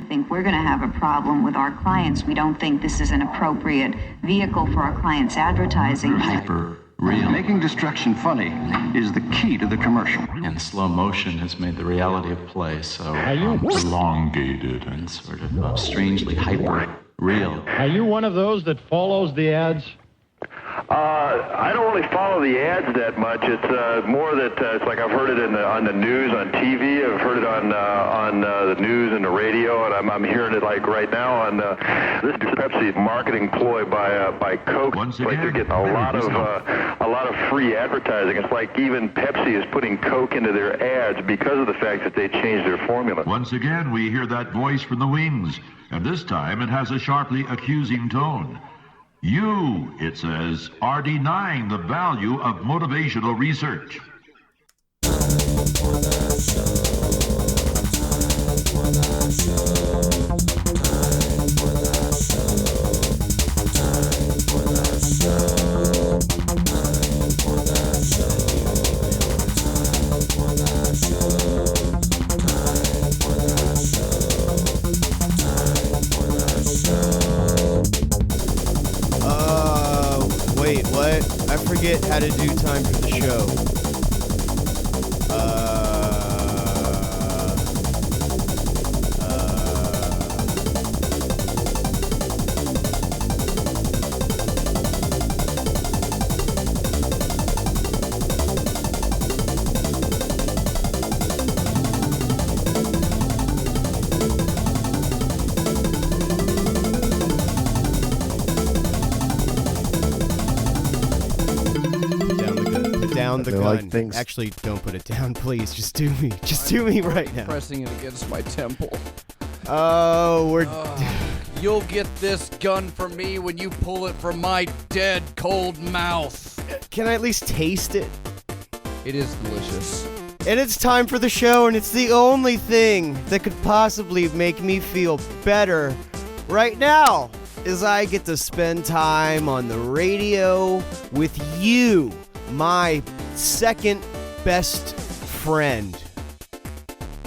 think we're going to have a problem with our clients. We don't think this is an appropriate vehicle for our clients' advertising. Hyper real. Making destruction funny is the key to the commercial. And slow motion has made the reality of play so elongated and sort of strangely hyper real. Are you one of those that follows the ads? I don't really follow the ads that much. It's more that it's like I've heard it on the news, on TV. I've heard it on the news and the radio, and I'm hearing it like right now on this Pepsi marketing ploy by Coke. Once Like they're again, getting a lot of free advertising. It's like even Pepsi is putting Coke into their ads because of the fact that they changed their formula. Once again, we hear that voice from the wings, and this time it has a sharply accusing tone. You, it says, are denying the value of motivational research. Wait, what? I forget how to do time for the show. The gun. Like things. Actually, don't put it down, please. Just do me. Just do me right now. Pressing it against my temple. Oh, we're... You'll get this gun from me when you pull it from my dead, cold mouth. Can I at least taste it? It is delicious. And it's time for the show, and it's the only thing that could possibly make me feel better right now, is I get to spend time on the radio with you, my second best friend,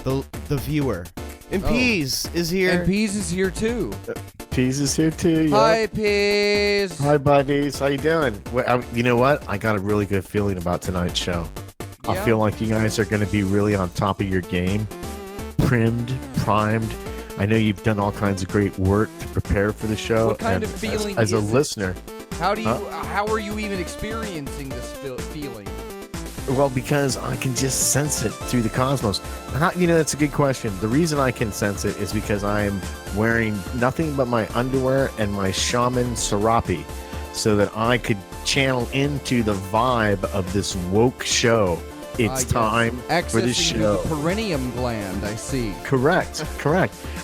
the viewer. And Peas is here. And Peas is here too. Peas is here too. Yep. Hi, Peas. Hi, buddies. How you doing? You know what? I got a really good feeling about tonight's show. Yeah. I feel like you guys are going to be really on top of your game, primed. I know you've done all kinds of great work to prepare for the show. What kind of feeling as a listener? How are you even experiencing this feeling? Well, because I can just sense it through the cosmos. That's a good question. The reason I can sense it is because I'm wearing nothing but my underwear and my shaman serape, so that I could channel into the vibe of this woke show. It's time for the show. The perineum gland, I see. Correct.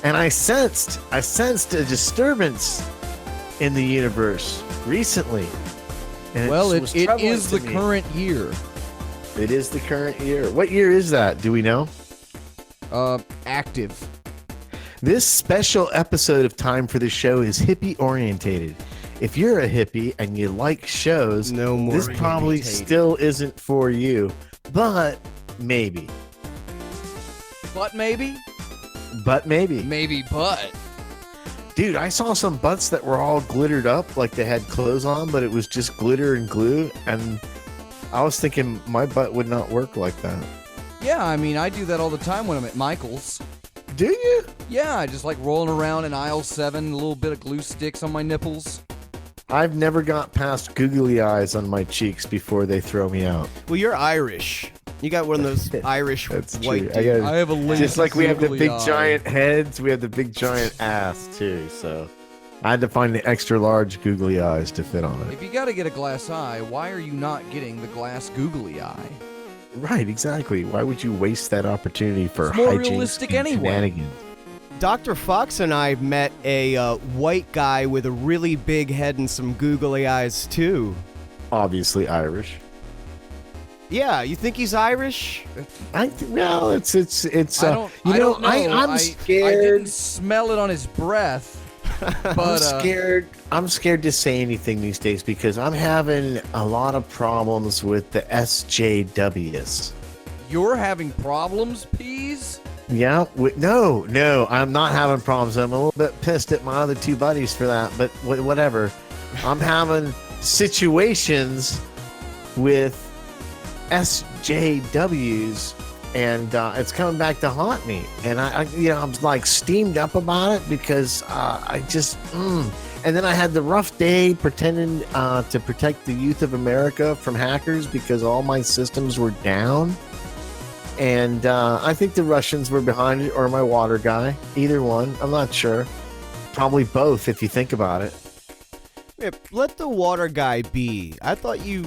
And I sensed a disturbance in the universe recently. And well, it is the current year. It is the current year. What year is that? Do we know? Active. This special episode of Time for the Show is hippie orientated. If you're a hippie and you like shows, this probably still isn't for you. But maybe. Maybe, but. Dude, I saw some butts that were all glittered up, like they had clothes on, but it was just glitter and glue, and I was thinking my butt would not work like that. Yeah, I mean, I do that all the time when I'm at Michael's. Do you? Yeah, I just like rolling around in aisle 7, a little bit of glue sticks on my nipples. I've never got past googly eyes on my cheeks before they throw me out. Well, you're Irish. You got one of those Irish white dudes. I have a link. Just like we have the big giant heads, we have the big giant ass too, so I had to find the extra large googly eyes to fit on it. If you gotta get a glass eye, why are you not getting the glass googly eye? Right, exactly. Why would you waste that opportunity for it's more hijinks realistic and anyway. shenanigans? Dr. Fox and I met a white guy with a really big head and some googly eyes too. Obviously Irish. Yeah, you think he's Irish? Well, it's. I don't know. I'm scared. I didn't smell it on his breath. But I'm scared to say anything these days because I'm having a lot of problems with the SJWs. you're having problems, Peas? Yeah, no, I'm not having problems. I'm a little bit pissed at my other two buddies for that, but whatever. I'm having situations with SJWs, and it's coming back to haunt me. And I'm like steamed up about it because I just. And then I had the rough day pretending to protect the youth of America from hackers because all my systems were down. And I think the Russians were behind it, or my water guy. Either one. I'm not sure. Probably both, if you think about it. Yeah, let the water guy be. I thought you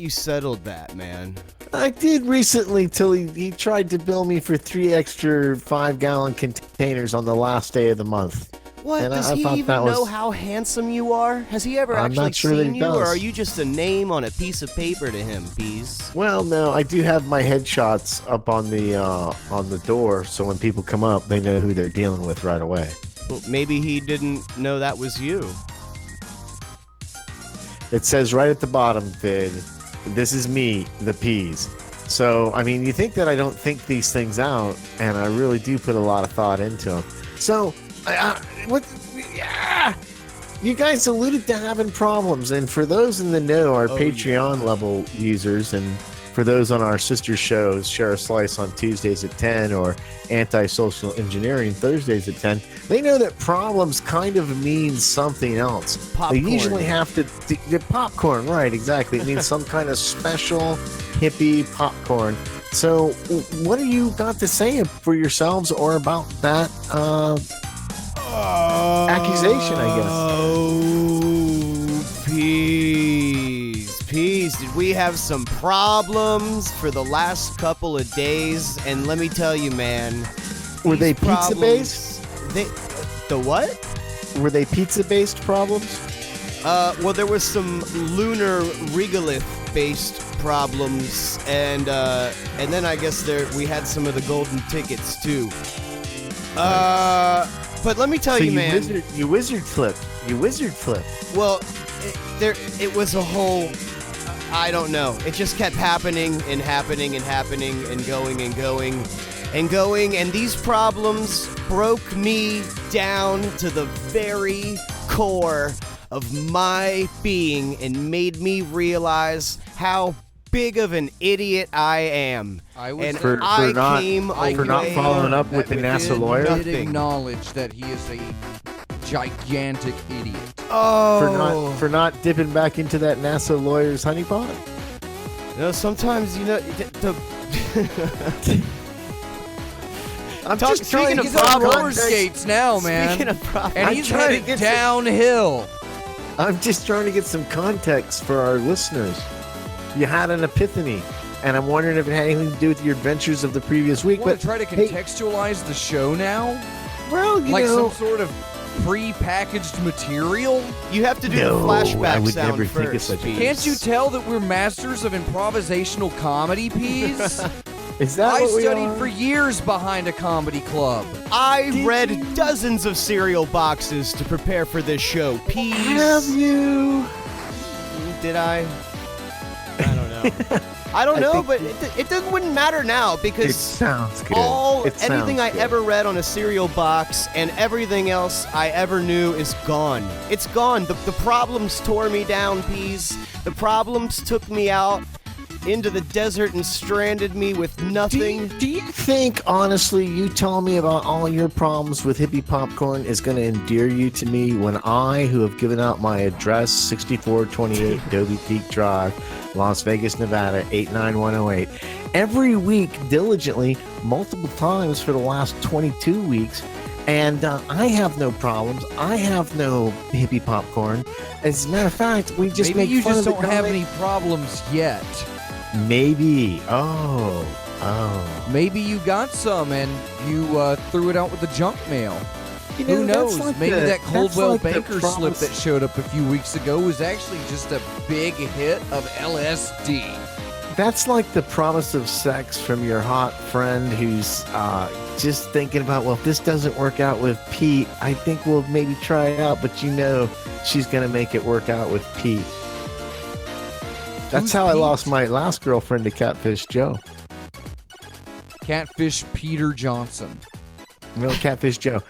settled that, man. I did recently till he tried to bill me for 3 extra 5-gallon containers on the last day of the month. What? And Does he even know how handsome you are? Has he ever actually seen you, or are you just a name on a piece of paper to him, Peas? Well, no, I do have my headshots up on the door, so when people come up, they know who they're dealing with right away. Well, maybe he didn't know that was you. It says right at the bottom, Fidd, this is me, the Peas. So, I mean, you think that I don't think these things out, and I really do put a lot of thought into them. So, you guys alluded to having problems, and for those in the know, our Patreon level users, and for those on our sister shows, Share a Slice on Tuesdays at 10 or Anti-Social Engineering Thursdays at 10, they know that problems kind of means something else. Popcorn. They usually have to get popcorn, right? Exactly. It means some kind of special hippie popcorn. So, what do you got to say for yourselves or about that? Accusation, I guess. Oh, Peas, did we have some problems for the last couple of days? And let me tell you, man. Were they pizza-based? The what? Were they pizza-based problems? Well, there was some lunar regolith-based problems, and then I guess we had some of the golden tickets, too. But let me tell you, man. You wizard flipped. Well, it was a whole. I don't know. It just kept happening and happening and happening and going and going and going. And these problems broke me down to the very core of my being and made me realize how big of an idiot I am. For not following up with the NASA lawyer. Did acknowledge that he is a gigantic idiot. Oh, for not dipping back into that NASA lawyer's honeypot. Sometimes I'm just trying to get roller skates now, man. Speaking of problems, and he's headed downhill. I'm just trying to get some context for our listeners. You had an epiphany, and I'm wondering if it had anything to do with your adventures of the previous week. You want to try to contextualize the show now? Well, like some sort of pre-packaged material? You have to do the flashback I would sound never first. think of such a thing. Can't you tell that we're masters of improvisational comedy, Peas? Is that I studied for years behind a comedy club. I read dozens of cereal boxes to prepare for this show. Peas. Have you? Did I? I don't know. I don't know, but it wouldn't matter now because it sounds good. Anything I ever read on a cereal box and everything else I ever knew is gone. It's gone. The problems tore me down, Peas. The problems took me out into the desert and stranded me with nothing. Do you think, honestly, you telling me about all your problems with hippie popcorn is going to endear you to me when I, who have given out my address, 6428 Adobe Peak Drive, Las Vegas, Nevada, 89108, every week diligently, multiple times for the last 22 weeks, and I have no problems. I have no hippie popcorn. As a matter of fact, we just Maybe make fun of the you just don't have any problems yet. Maybe. Oh. Maybe you got some and you threw it out with the junk mail. Who knows? Maybe that Coldwell Banker slip that showed up a few weeks ago was actually just a big hit of LSD. That's like the promise of sex from your hot friend who's just thinking about, well, if this doesn't work out with Pete, I think we'll maybe try it out, but she's going to make it work out with Pete. That's how I lost my last girlfriend to Catfish Joe. Catfish Peter Johnson. No, Catfish Joe.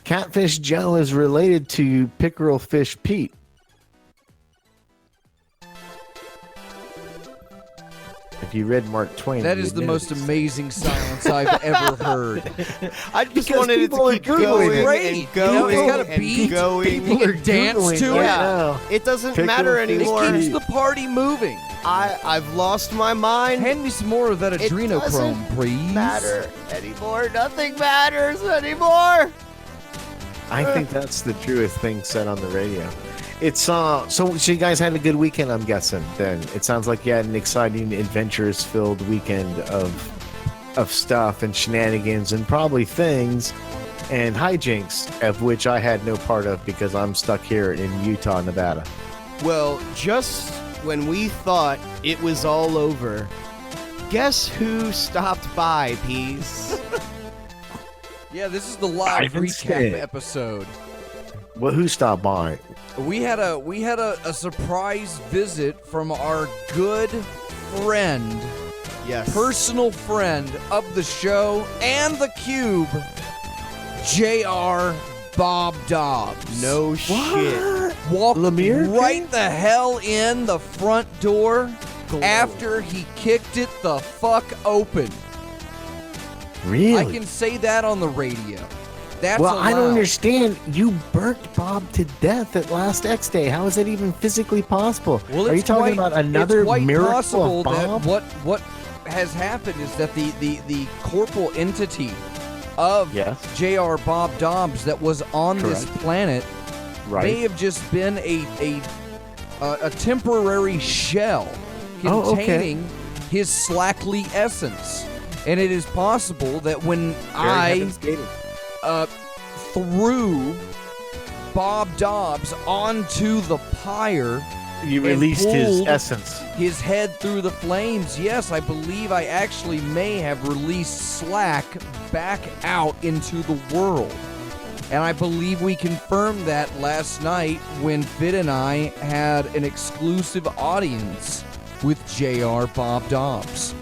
Catfish Joe is related to Pickerel Fish Pete. If you read Mark Twain, That is the most amazing silence I've ever heard. I just Because wanted it people to are keep Googling going it. and Great. going It's got a and beat. going. People can dance Googling to right it. now. It doesn't Pickle matter fish. anymore. It keeps the party moving. I've lost my mind. Hand me some more of that It adrenochrome, doesn't please. matter anymore. Nothing matters anymore. I think that's the truest thing said on the radio. It's so you guys had a good weekend, I'm guessing. Then it sounds like you had an exciting, adventures-filled weekend of stuff and shenanigans and probably things and hijinks, of which I had no part of because I'm stuck here in Utah, Nevada. Well, just when we thought it was all over, guess who stopped by, Peace? Yeah, this is the live Ivan's recap kid. episode. Well, who stopped by? We had a surprise visit from our good friend, Yes. personal friend of the show and the Cube, J.R. Bob Dobbs. No shit. Walked Lemire right kid? the hell in the front door Glow. after he kicked it the fuck open. Really? I can say that on the radio. That's well, I don't allowed. understand. You burnt Bob to death at last X Day. How is that even physically possible? Well, Are you it's talking quite- about another it's quite miracle possible of Bob? that what has happened is that the corporal entity of Yes. J.R. Bob Dobbs that was on this Correct. planet Right. may have just been a temporary shell Oh, okay. containing his slackly essence, and it is possible that when I threw Bob Dobbs onto the pyre, You and released his pulled essence. his head through the flames. Yes, I believe I actually may have released slack back out into the world. And I believe we confirmed that last night when Fidd and I had an exclusive audience with J.R. Bob Dobbs.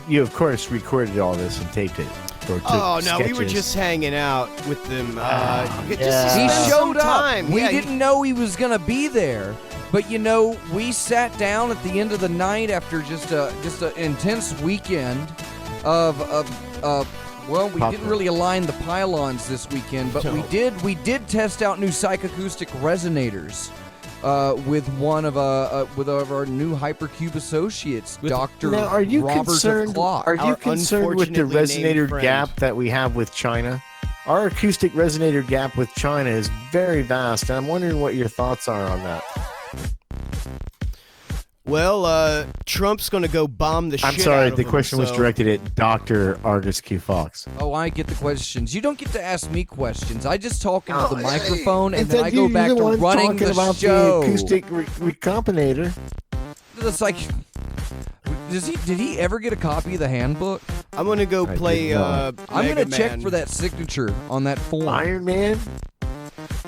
You, of course, recorded all this and taped it. Or took Oh, no, we were sketches. just hanging out with them. Just to yeah. He spend showed some up. time. We Yeah, didn't know he was going to be there. But, you know, we sat down at the end of the night after just an intense weekend of well, we didn't really align the pylons this weekend, but we did test out new psychoacoustic resonators with one of our new Hypercube associates, Dr. Now, are you Robert concerned? Clark. Are you Our concerned with the unfortunately named resonator friend. gap that we have with China? Our acoustic resonator gap with China is very vast, and I'm wondering what your thoughts are on that. Well, Trump's going to go bomb the I'm shit sorry, out of the them, question was so- directed at Dr. Argus Q. Fox. Oh, I get the questions. You don't get to ask me questions. I just talk into the Oh, microphone, and Instead, then I go you're back the to one running talking the about show. the acoustic recombinator. It's like, did he ever get a copy of the handbook? I'm going to go I play did not. I'm Mega gonna check Man. for that signature on that form. Iron Man?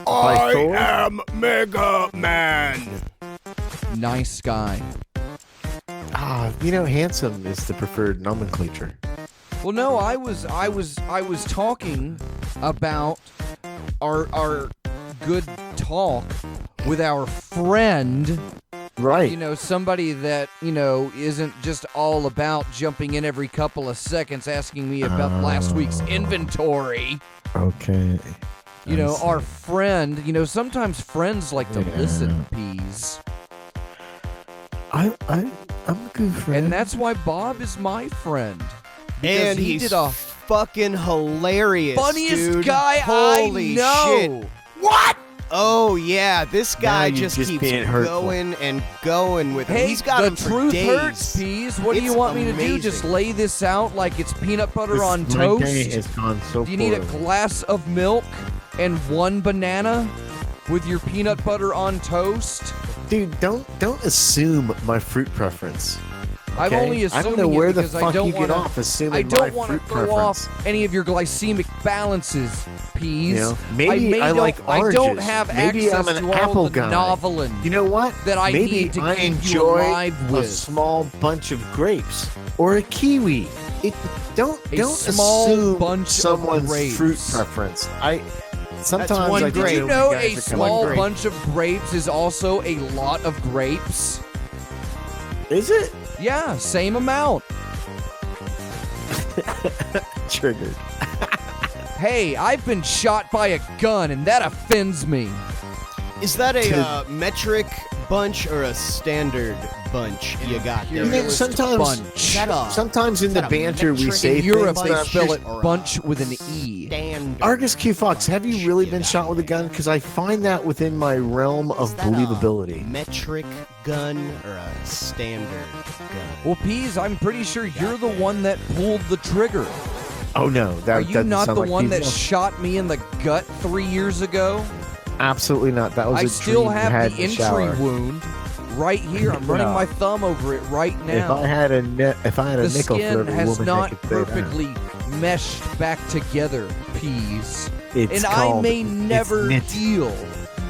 I Thor? am Mega Man. Nice guy. Handsome is the preferred nomenclature. Well, no, I was talking about our good talk with our friend. Right. You know, somebody that, isn't just all about jumping in every couple of seconds asking me about last week's inventory. Okay. You know, our friend, sometimes friends like to listen, Peas. I'm a good friend. Mm-hmm. And that's why Bob is my friend. Because And he he's did a fucking hilarious, funniest dude. guy Holy I know. shit. What? Oh, yeah, this guy Now you're just just keeps being hurtful. going and going with it. Hey, He's got the him for truth days. hurts, Peas. What do you It's want me to do? Just amazing. lay this out like it's peanut butter This- on my toast? day has gone so Do you need a poorly. glass of milk and one banana with your peanut butter on toast? Dude, don't assume my fruit preference. I'm okay? only assuming I don't know where it the because I fuck don't you get wanna, off assuming I don't my want to fruit throw preference. off any of your glycemic balances, Peas. You know, maybe I don't- like oranges. I don't have Maybe access I'm an to apple all the guy. novelin You know what? that I maybe need to I keep you enjoy alive a with. small bunch of grapes or a kiwi Don't small assume bunch of someone's grapes. fruit preference. Sometimes one I Did grape. you know guys a are kind of small grape. bunch of grapes is also a lot of grapes? Is it Yeah, same amount. triggered? Hey, I've been shot by a gun, and that offends me. Is that a metric bunch or a standard bunch you got there? I mean, sometimes in the banter we say In Europe, things they that- spell it bunch with an E. Standard. Argus Q Fox, have you really been shot with a gun? Because I find that within my realm of Is that a believability. metric gun or a standard gun? Well, Peas, I'm pretty sure you're the one that pulled the trigger. Oh no, that Are you doesn't not sound the like one you. that shot me in the gut 3 years ago? Absolutely not. That was I a still dream you have had the in entry shower. wound right here. I'm running No. my thumb over it right If now. I had a the nickel for skin every has woman not that could say that. perfectly meshed back together, Peas. It's And I called- may it's never knit. heal.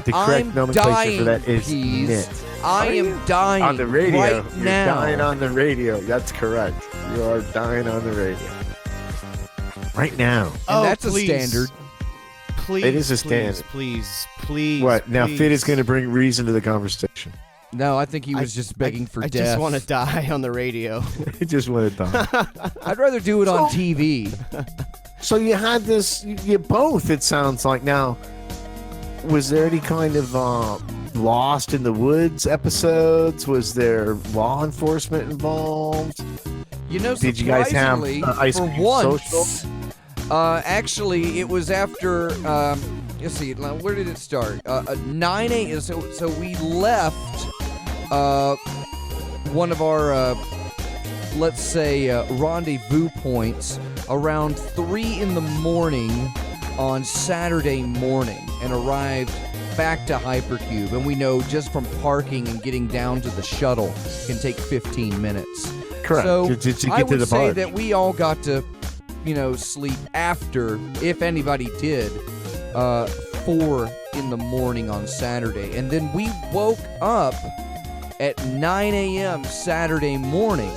The correct I'm nomenclature dying, for that is Peas. knit. I am dying On the radio, right you're now. dying on the radio. That's correct. You are dying on the radio. Right now. And that's please. a standard. Please, It is a standard. Please. What? Now, please. Fidd is going to bring reason to the conversation. No, I think he was just begging for I death. just want to die on the radio. I just want to die. I'd rather do it on TV. So you had this, you both, it sounds like. Now, was there any kind of Lost in the Woods episodes? Was there law enforcement involved? You know, Did you guys have surprisingly, ice for cream once, social? Actually, it was after. Let's see. Where did it start? 9 a.m. So we left one of our, let's say, rendezvous points around 3 in the morning on Saturday morning, and arrived back to Hypercube. And we know just from parking and getting down to the shuttle can take 15 minutes. Correct. So to get I to would the say barge. that we all got to, sleep after, if anybody did, 4 in the morning on Saturday. And then we woke up at 9 a.m. Saturday morning,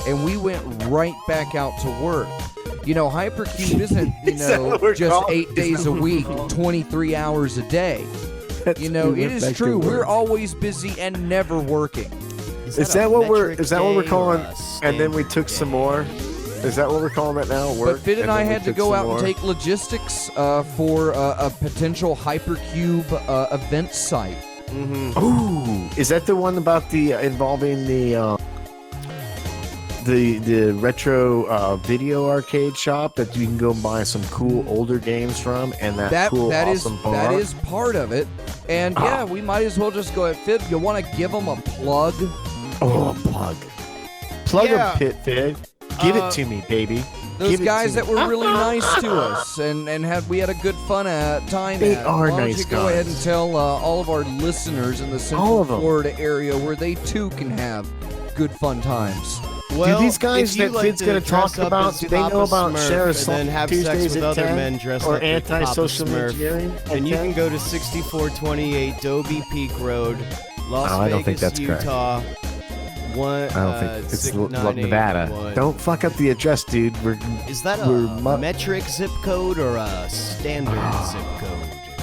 and we went right back out to work. Hypercube isn't, Is that what we're just called? 8 days a week, 23 hours a day. We It went is back to true. work. We're always busy and never working. Is that what we're calling? And then we took some more. Is that what we're calling it now? Work. But Fidd and I then we had to took go some out more? and take logistics for a potential Hypercube event site. Ooh, is that the one about the involving the retro video arcade shop that you can go and buy some cool older games from, and that cool awesome bar? That is part of it. And yeah, we might as well just go ahead. Fidd, you want to give them a plug? Oh, a plug. Plug Yeah. a pit, Fidd. Give it to me, baby. Those Give it guys to that me. were really nice to us and we had a good fun time They at. are Why don't nice you go ahead guys. and tell all of our listeners in the All Central of 'em. Florida area where they too can have good fun times. Well, these guys if you that like Fidd's gonna to talk dress up about, as do they know Papa about Smurf Share and Assault then have Tuesdays sex with at other 10? men dressed Or up as Papa anti-social Smurf, engineering at then you 10? can go to 6428 Dobie Peak Road, Las Oh, I don't think Vegas, that's correct. Utah. I don't think it's 69881. Nevada. Don't fuck up the address, dude. Is that we're a metric zip code or a standard zip code?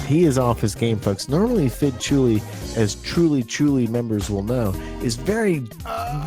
He is off his game, folks. Normally, Fidd Chuli, as truly members will know, is very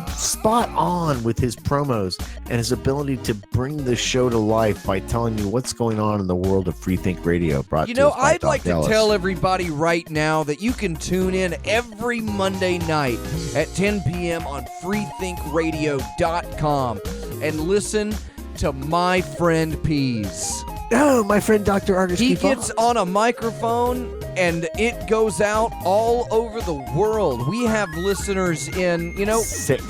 spot on with his promos and his ability to bring the show to life by telling you what's going on in the world of Free Think Radio. Brought to us by I'd like Doc to Ellis. tell everybody right now that you can tune in every Monday night at 10 p.m. on freethinkradio.com and listen to my friend Peas. Oh, my friend Dr. Argus. He gets on a microphone and it goes out all over the world. We have listeners in, Six.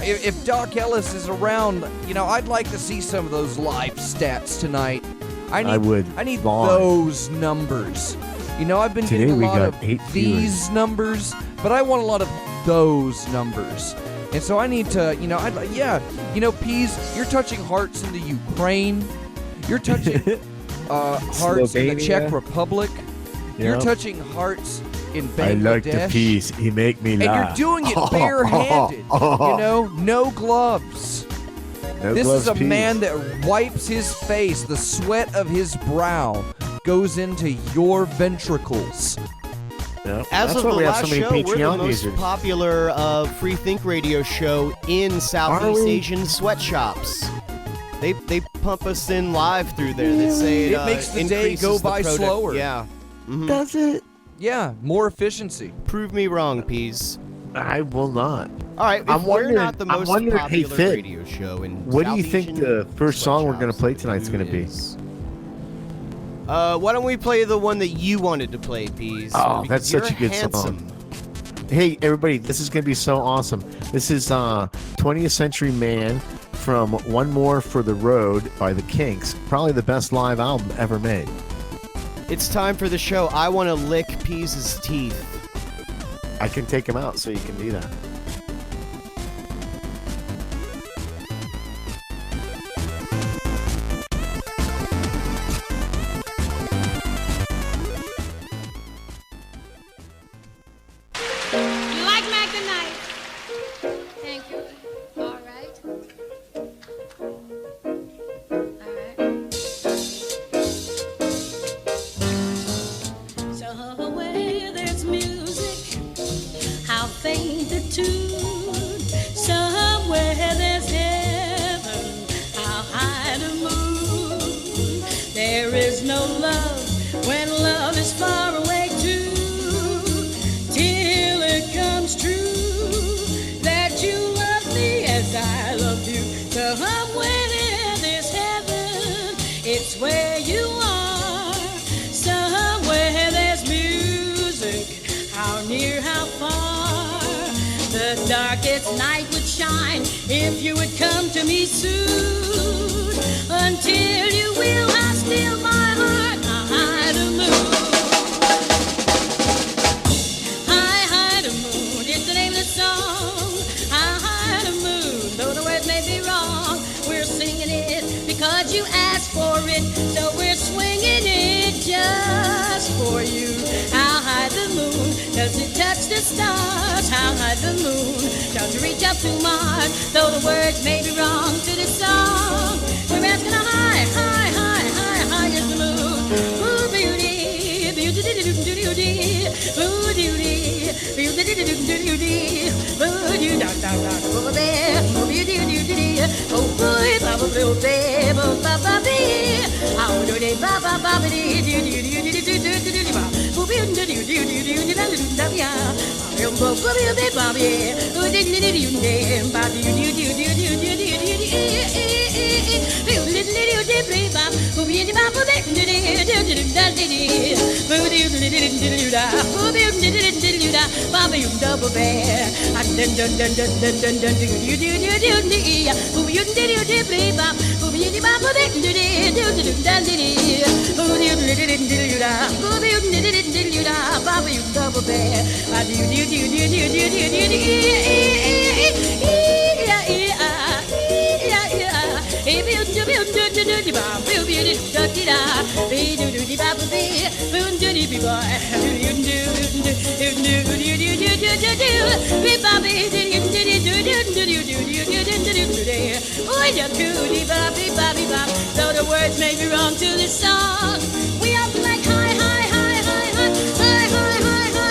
if Doc Ellis is around, I'd like to see some of those live stats tonight. I would. I need Vaughn. those numbers. I've been Today getting a we lot got of 8 these numbers, but I want a lot of those numbers. And so I need to, Peas, you're touching hearts in the Ukraine. You're touching hearts in the Czech Slovenia. Republic. You're Yep. touching hearts in Bangladesh. I like the peace. He make me And laugh. you're doing it barehanded. No gloves. This is a Peas. man that wipes his face. The sweat of his brow goes into your ventricles. Yep. As That's of why the we have last so many show, we're the Patreon most users. popular free think radio show in Southeast we? Asian sweatshops. They pump us in live through there. They say It makes the day increases go the by product- slower. Yeah. Does it? Yeah, more efficiency. Prove me wrong, Peas. I will not. All right, if I'm we're wondering- not the I'm most wondering, hey, popular Fidd, radio show in what do you South think Asian the first song we're gonna sweatshops, play tonight's who gonna be? is? Why don't we play the one that you wanted to play, Peas? Oh, Because that's such a you're good handsome. song. Hey, everybody, this is going to be so awesome. This is 20th Century Man from One More for the Road by the Kinks. Probably the best live album ever made. It's time for the show. I want to lick Peas' teeth. I can take him out so you can do that. You like Mac tonight? Thank you. All right. All right. Somewhere there's music, how faint the tune. Somewhere there's heaven, how high the moon. There is no love when love is far away too. Till it comes true that you love me as I love you. Somewhere there's heaven, it's where you are. Somewhere there's music, how near, how far. The darkest night would shine if you would come to me soon. Until you will, I steal my heart, I hide the moon. High the moon, it's the name of the song. High the moon, though the words may be wrong, we're singing it because you asked for it, so we're swinging it just for you. How high the moon, does it touch the stars? How high the moon, does it reach up to Mars? Though the words may be wrong to the song, we're asking how high is the moon. Ooh, beauty, beauty, beauty, beauty, beauty, double bear, and then double bear, though the words may be wrong to the song, we are like high, high, high, high, high, high, high, high, high, high.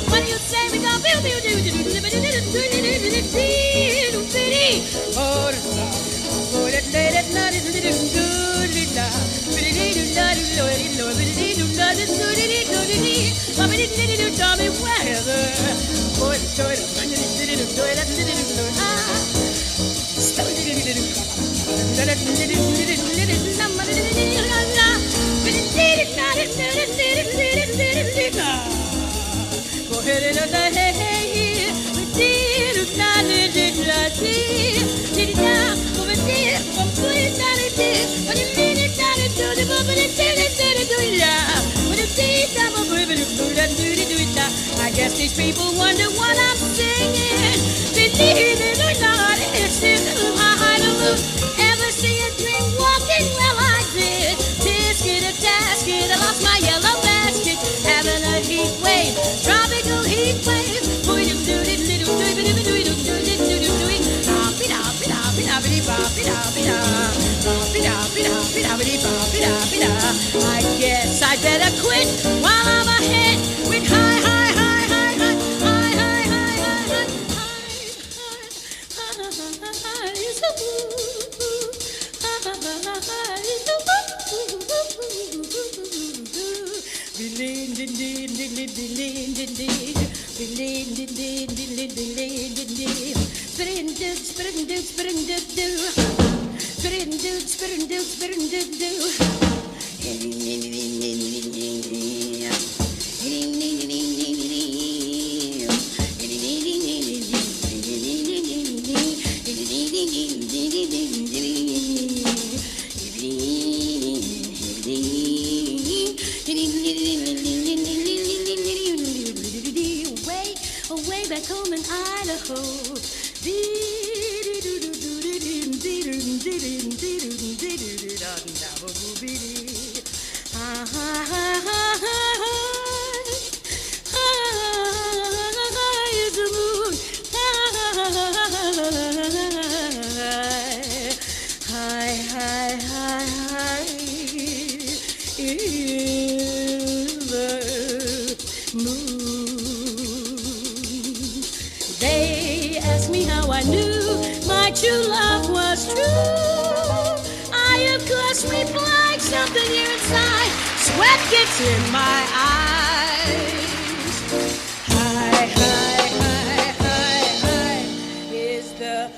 What do you say we go? I guess these people wonder what I'm singing. Believe it or not, it's still hallelujah. Ever see a dream walking? Well, I did. Tisket a tasket, I lost my yellow basket. Having a heat wave, tropical heat wave. I guess I better quit while I'm ahead with high, high, high, high, high, high, high, high, Way back home in Idaho. They asked me how I knew my true love was true. I, of course, replied something here inside. Sweat gets in my eyes. High, high, high, high, high is the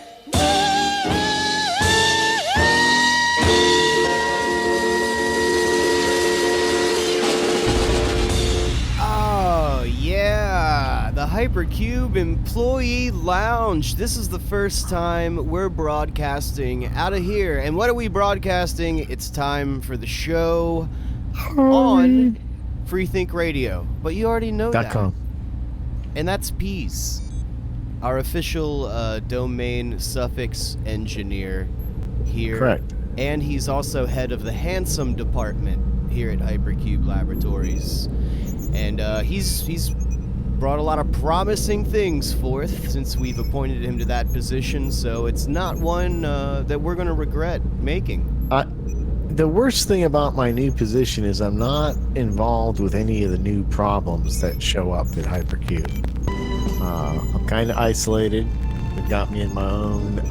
the Hypercube Employee Lounge. This is the first time we're broadcasting out of here. And what are we broadcasting? It's time for the show on Freethink Radio. But you already know that. .com. And that's Peace, our official domain suffix engineer here. Correct. And he's also head of the Handsome department here at Hypercube Laboratories. And he's brought a lot of promising things forth since we've appointed him to that position, so it's not one that we're going to regret making. The worst thing about my new position is I'm not involved with any of the new problems that show up at Hypercube. I'm kind of isolated. They've got me in my own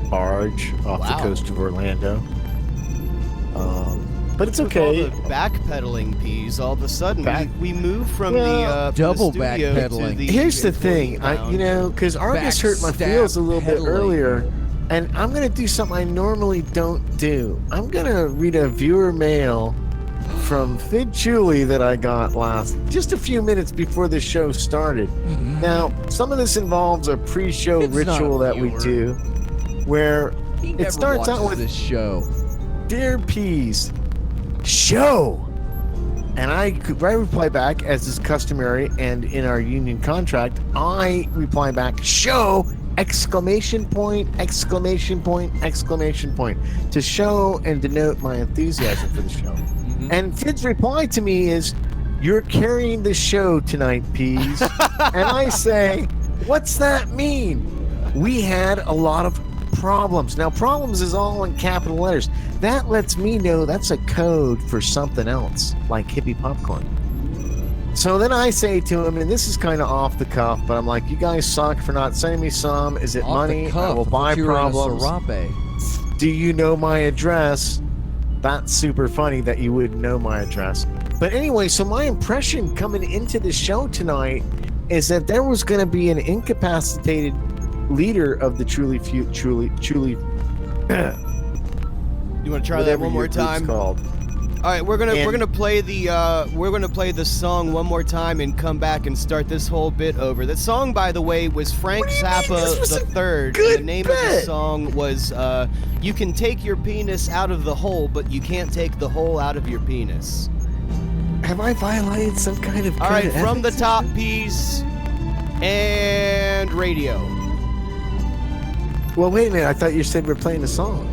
barge off the coast of Orlando. But it's okay. With all the backpedaling P's, all of a sudden we move from double the studio backpedaling. to the Here's the thing, because Argus hurt my feels a little bit earlier, and I'm gonna do something I normally don't do. I'm gonna read a viewer mail from Fidd that I got just a few minutes before the show started. Now, some of this involves a pre-show ritual that we do, where it starts out with this show. Dear Peas, show! And I reply back, as is customary and in our union contract, I reply back, show! Exclamation point, exclamation point, exclamation point, to show and denote my enthusiasm for the show. And Fidd's reply to me is, you're carrying the show tonight, Peas. And I say, what's that mean? We had a lot of problems. Now, problems is all in capital letters. That lets me know that's a code for something else, like hippie popcorn. So then I say to him, and this is kind of off the cuff, but I'm like, you guys suck for not sending me some. Is it Off money? the cuff, I will buy problems. Do you know my address? That's super funny that you would know my address. But anyway, so my impression coming into the show tonight is that there was going to be an incapacitated leader of the truly. You want to try that one more time? Called. All right, we're gonna play the song one more time and come back and start this whole bit over. That song, by the way, was Frank Zappa the Third. The name of the song was "You Can Take Your Penis Out of the Hole, but you can't take the hole out of your penis." Have I violated some kind of? All right, from the top piece and radio. Well, wait a minute. I thought you said we're playing a song.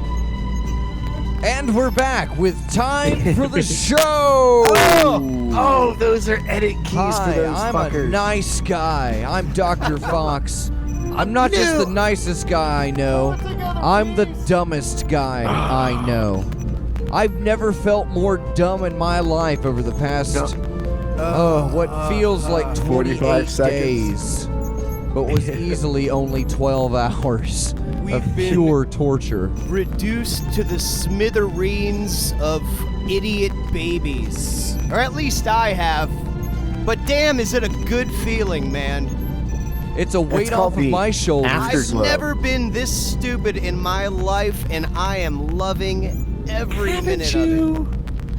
And we're back with time for the show. Oh, those are edit keys Hi, for those I'm fuckers. a nice guy. I'm Doktor Fox. I'm not just the nicest guy I know. I'm the dumbest guy I know. I've never felt more dumb in my life over the past, what feels like 28 days, but was easily only 12 hours of pure torture. Reduced to the smithereens of idiot babies. Or at least I have. But damn, is it a good feeling, man. It's a weight off of my shoulders. I've never been this stupid in my life, and I am loving every minute of it.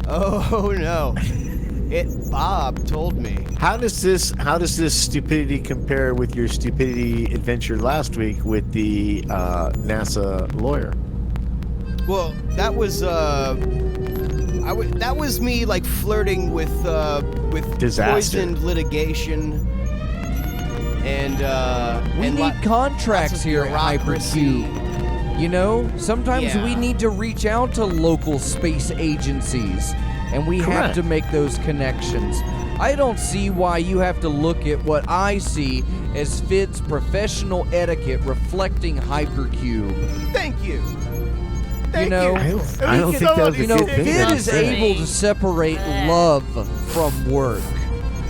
Oh no. Bob told me. How does this stupidity compare with your stupidity adventure last week with the NASA lawyer? Well, that was that was me like flirting with disaster. Poisoned litigation and we need contracts here at HyperQ. You know, sometimes we need to reach out to local space agencies. And we have to make those connections. I don't see why you have to look at what I see as Fidd's professional etiquette reflecting HyperQ. Thank you. I don't think that was a good thing. Fidd is able to separate love from work.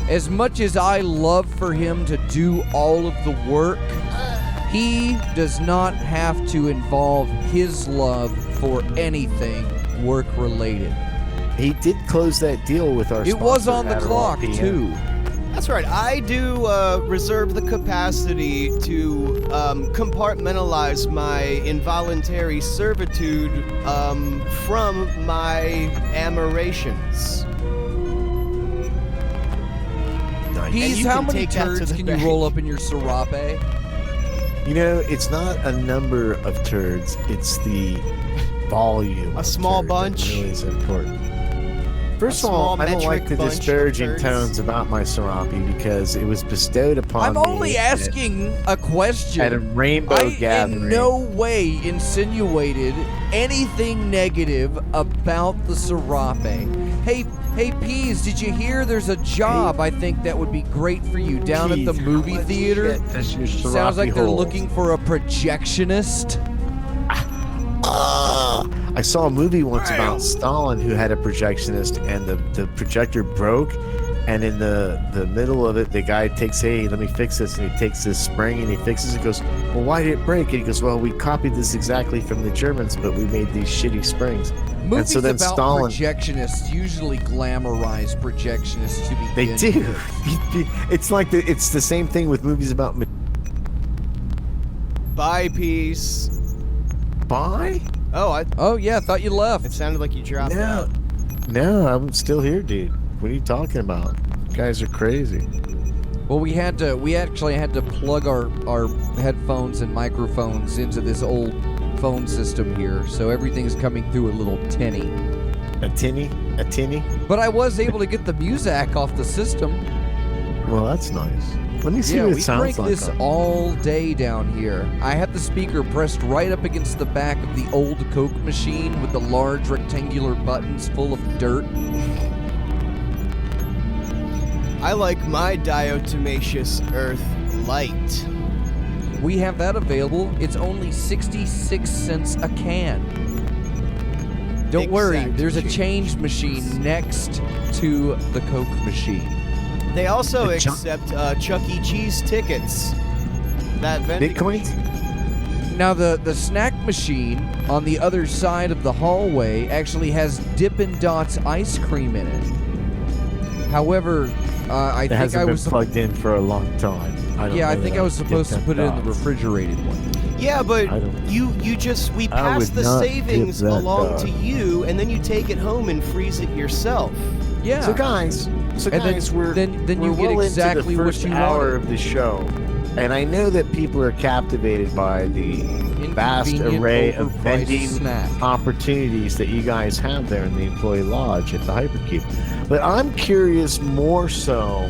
As much as I love for him to do all of the work, he does not have to involve his love for anything work-related. He did close that deal with our sponsor. It was on the clock, PM. too. That's right. I do reserve the capacity to compartmentalize my involuntary servitude from my amorations. Peas, how many turds can you roll up in your serape? You know, it's not a number of turds. It's the volume. A small bunch. That really is important. First of all, I don't like the disparaging tones about my serape because it was bestowed upon me. I'm only asking a question. At a rainbow gathering. In no way insinuated anything negative about the serape. Hey, Peas, did you hear there's a job I think that would be great for you down at the movie theater? Sounds like they're looking for a projectionist. I saw a movie once about Stalin who had a projectionist, and the projector broke, and in the middle of it, the guy takes, hey, let me fix this, and he takes this spring and he fixes it. Goes, well, why did it break? And he goes, well, we copied this exactly from the Germans, but we made these shitty springs. Movies and so then about Stalin, projectionists usually glamorize projectionists to begin. They do. It's like it's the same thing with movies about. Bye, Peas. Bye? Oh yeah, I thought you left. It sounded like you dropped out. No, I'm still here, dude. What are you talking about? You guys are crazy. Well, we actually had to plug our headphones and microphones into this old phone system here, so everything's coming through a little tinny. A tinny? But I was able to get the music off the system. Well, that's nice. Let me see what it sounds like. we crank this all day down here. I had the speaker pressed right up against the back of the old Coke machine with the large rectangular buttons full of dirt. I like my diatomaceous earth light. We have that available. It's only 66 cents a can. Don't worry, there's a change machine next to the Coke machine. They also accept Chuck E. Cheese tickets. That vending Bitcoins? Now, the snack machine on the other side of the hallway actually has Dippin' Dots ice cream in it. However, I think I was plugged in for a long time. I think I was supposed to put it in the refrigerated one. Yeah, but we pass the savings along to you, and then you take it home and freeze it yourself. Yeah. So guys, we're you get exactly into the what first you hour wanted. of the show, and I know that people are captivated by the vast Inconvenient, array of overpriced vending snack. opportunities that you guys have there in the Employee Lodge at the Hypercube. But I'm curious more so,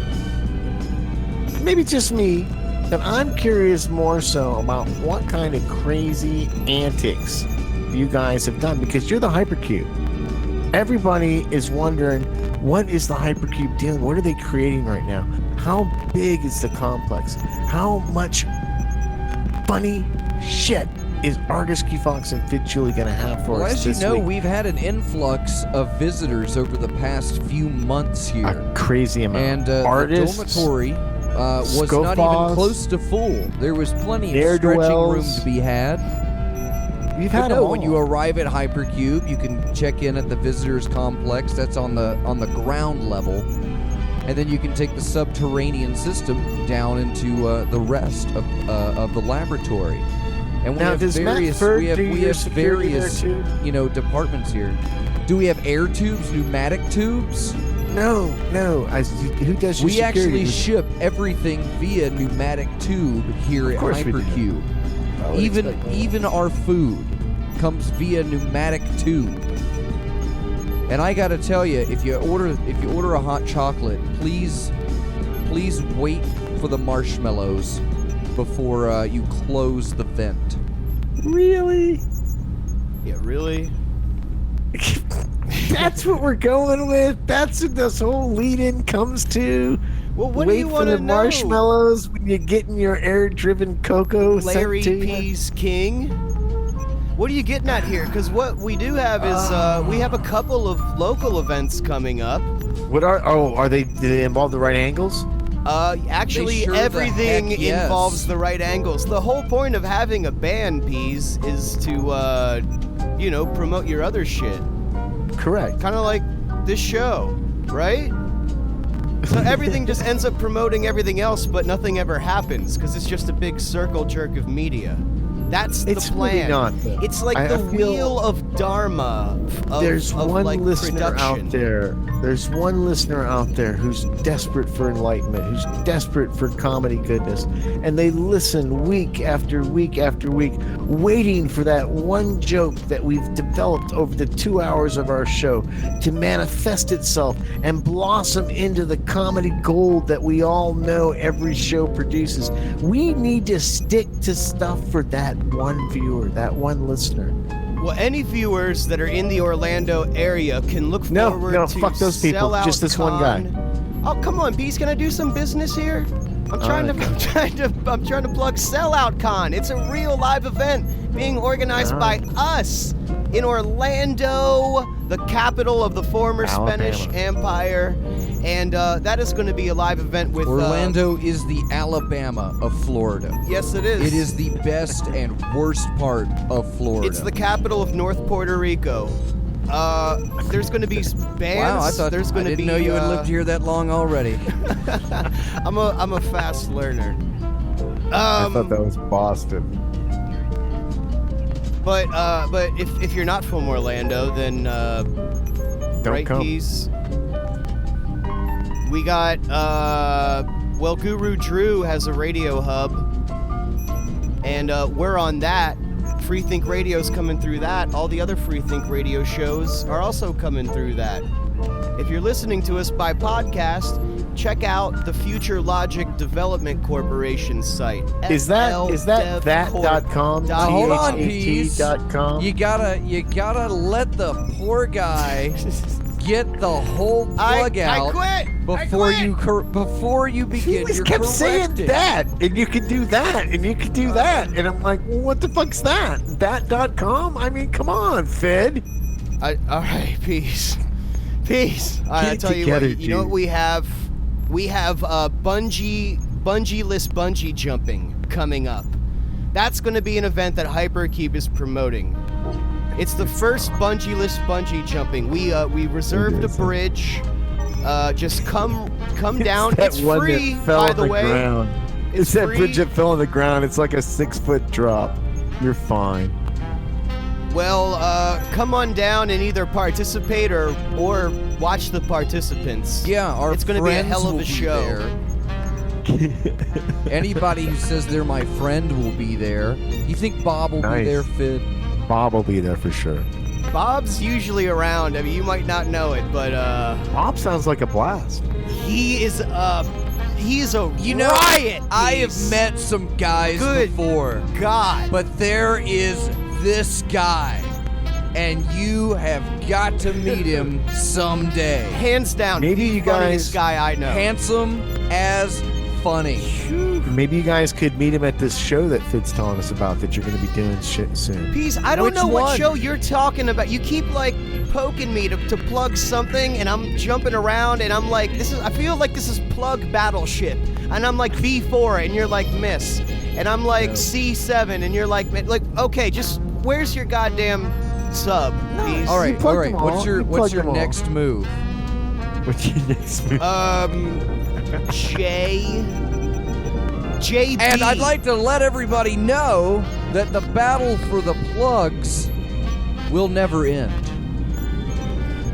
maybe just me, but I'm curious more so about what kind of crazy antics you guys have done, because you're the Hypercube. Everybody is wondering, what is the Hypercube doing? What are they creating right now? How big is the complex? How much funny shit is Argus Key Fox and Fidd Julie going to have for us As you this know, week? we've had an influx of visitors over the past few months here. A crazy amount. And Artists, the dormitory was not Scofaws, even close to full. There was plenty of ne'er-do-wells. stretching room to be had. You've But had no, them all. when you arrive at Hypercube, you can check in at the visitors complex. That's on the ground level, and then you can take the subterranean system down into the rest of the laboratory. And we Now, have does Matt various Ferd we have do your security various there too? Departments here. Do we have air tubes, pneumatic tubes? No. Who does your We security? actually ship everything via pneumatic tube here at course we do. Hypercube. I would expect that. Even our food comes via pneumatic tube. And I gotta tell you, if you order a hot chocolate, please wait for the marshmallows before you close the vent. Really? Yeah, really? That's what we're going with. That's what this whole lead-in comes to. Well, what Wait do you for want the to know? marshmallows when you're getting your air-driven cocoa Larry sent to you. P's King? What are you getting at here? Because what we do have is we have a couple of local events coming up. Are they? Do they involve the right angles? Actually, sure the everything heck yes. involves the right angles. The whole point of having a band, Peas, is to, promote your other shit. Correct. Kind of like this show, right? So everything just ends up promoting everything else, but nothing ever happens because it's just a big circle jerk of media. That's the It's plan. really not, though. It's like I the feel wheel of Dharma. There's one like listener production. out there. There's one listener out there who's desperate for enlightenment, who's desperate for comedy goodness, and they listen week after week after week, waiting for that one joke that we've developed over the 2 hours of our show to manifest itself and blossom into the comedy gold that we all know every show produces. We need to stick to stuff for that one viewer, that one listener. Well, any viewers that are in the Orlando area can look forward No, to fuck those people. Sellout Just this one guy. Con. Oh, come on, Beast, can I do some business here? I'm trying to plug Sellout Con. It's a real live event being organized by us in Orlando, the capital of the former Alabama. Spanish Empire. And that is going to be a live event with Orlando is the Alabama of Florida. Yes, it is. It is the best and worst part of Florida. It's the capital of North Puerto Rico. There's going to be bands. Wow, I thought there's going I to didn't be. know you had lived here that long already. I'm a fast learner. I thought that was Boston. But if you're not from Orlando, then Don't right, come. Peace. We got Guru Drew has a radio hub, and we're on that. Freethink Radio's coming through that. All the other Freethink Radio shows are also coming through that. If you're listening to us by podcast, check out the Future Logic Development Corporation site. Is that that.com? Now, hold on, THAT.com? Peas. You gotta let the poor guy get the whole plug out before you begin. He kept saying that, and you can do that, and you can do that, and I'm like, well, what the fuck's that? That.com? I mean, come on, Fidd. All right, peace. All right, I tell you what. You know what we have? We have bungee-less bungee jumping coming up. That's going to be an event that Hypercube is promoting. It's the first bungee-less bungee jumping. We reserved a bridge. Just come down. It's free, by the way. It's that bridge that fell on the ground. It's like a 6-foot drop. You're fine. Well, come on down and either participate or watch the participants. Yeah, it's going to be a hell of a show. Anybody who says they're my friend will be there. You think Bob will be there, Fidd? Bob will be there for sure. Bob's usually around. I mean, you might not know it, but Bob sounds like a blast. He is a riot. I have met some guys before. God. But there is this guy, and you have got to meet him someday. Hands down. Maybe you funniest guy I know. Handsome as funny. Maybe you guys could meet him at this show that Fidd's telling us about that you're going to be doing shit soon. Peace, I don't know what show you're talking about. You keep like poking me to plug something, and I'm jumping around, and I'm like, I feel like this is Plug Battleship, and I'm like V4, and you're like Miss, and I'm like C7, and you're like, okay, just where's your goddamn sub? Peace? All right. What's your next move? What's your next move? JB. And I'd like to let everybody know that the battle for the plugs will never end.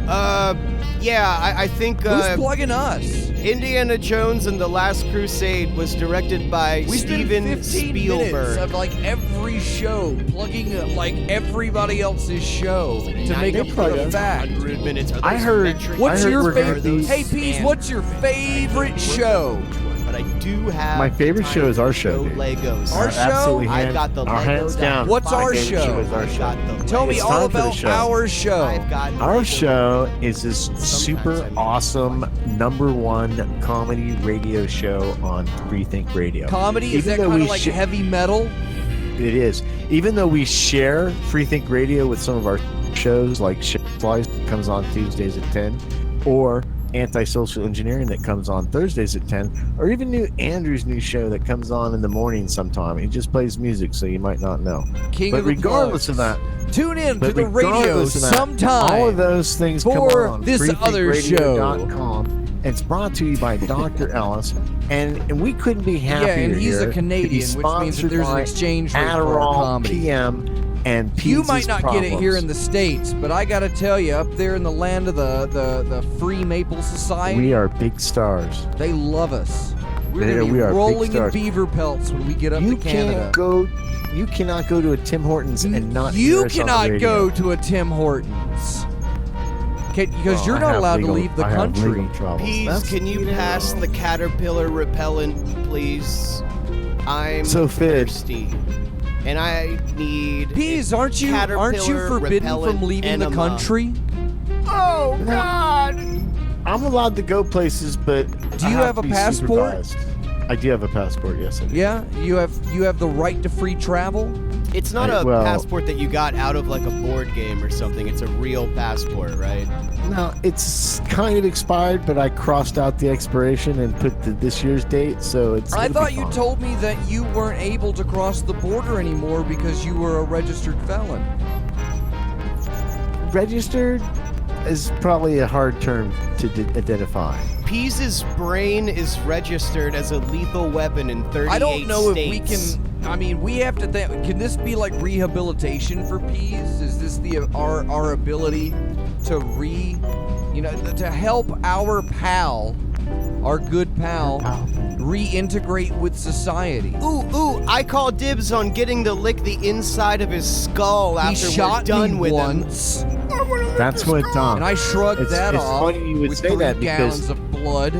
I think who's plugging us? Indiana Jones and the Last Crusade was directed by Steven Spielberg. Minutes of like every show plugging like everybody else's show to make up for the fact. 100 minutes. I heard. What's your favorite? Hey, Pease, what's your favorite show? But I do have. My favorite show is our show. Legos. Our show. Absolutely I've got the Legos hands down. What's our show? Tell me all about our show. Our show is this super awesome #1 comedy radio show on Rethink Radio. Comedy? Is that kind of like heavy metal? It is. Even though we share Freethink Radio with some of our shows, like Slice comes on Tuesdays at 10, or Antisocial Engineering that comes on Thursdays at 10, or even Andrew's new show that comes on in the morning sometime. He just plays music, so you might not know. But regardless of that, tune in to the radio sometime. All of those things come on this other show. It's brought to you by Dr. Ellis, and we couldn't be happier. Yeah, and he's a Canadian, which means that there's an exchange rate for our comedy. PM, and you might not get it here in the States, but I gotta tell you, up there in the land of the Free Maple Society, we are big stars. They love us. We're gonna be rolling in beaver pelts when we get up to Canada. You cannot go to a Tim Hortons and not. You cannot go to a Tim Hortons. Because you're not allowed to leave the country. Please, can you pass the caterpillar repellent, please? I'm thirsty, and I need. Peas, aren't you forbidden from leaving the country? Oh God! I'm allowed to go places, but do you have a passport? I do have a passport. Yes, I do. Yeah, you have the right to free travel. It's not a passport that you got out of like a board game or something. It's a real passport, right? No, it's kind of expired, but I crossed out the expiration and put this year's date, so it's. I thought you told me that you weren't able to cross the border anymore because you were a registered felon. Registered is probably a hard term to identify. Pease's brain is registered as a lethal weapon in 38 states. I don't know if we can. I mean, we have to think. Can this be like rehabilitation for Pease? Is this our ability to to help our pal, our good pal, reintegrate with society? Ooh! I call dibs on getting to lick the inside of his skull after we're done with once. him. That's what Tom. And I shrugged that off. It's funny you would with say 3 that gallons because of blood.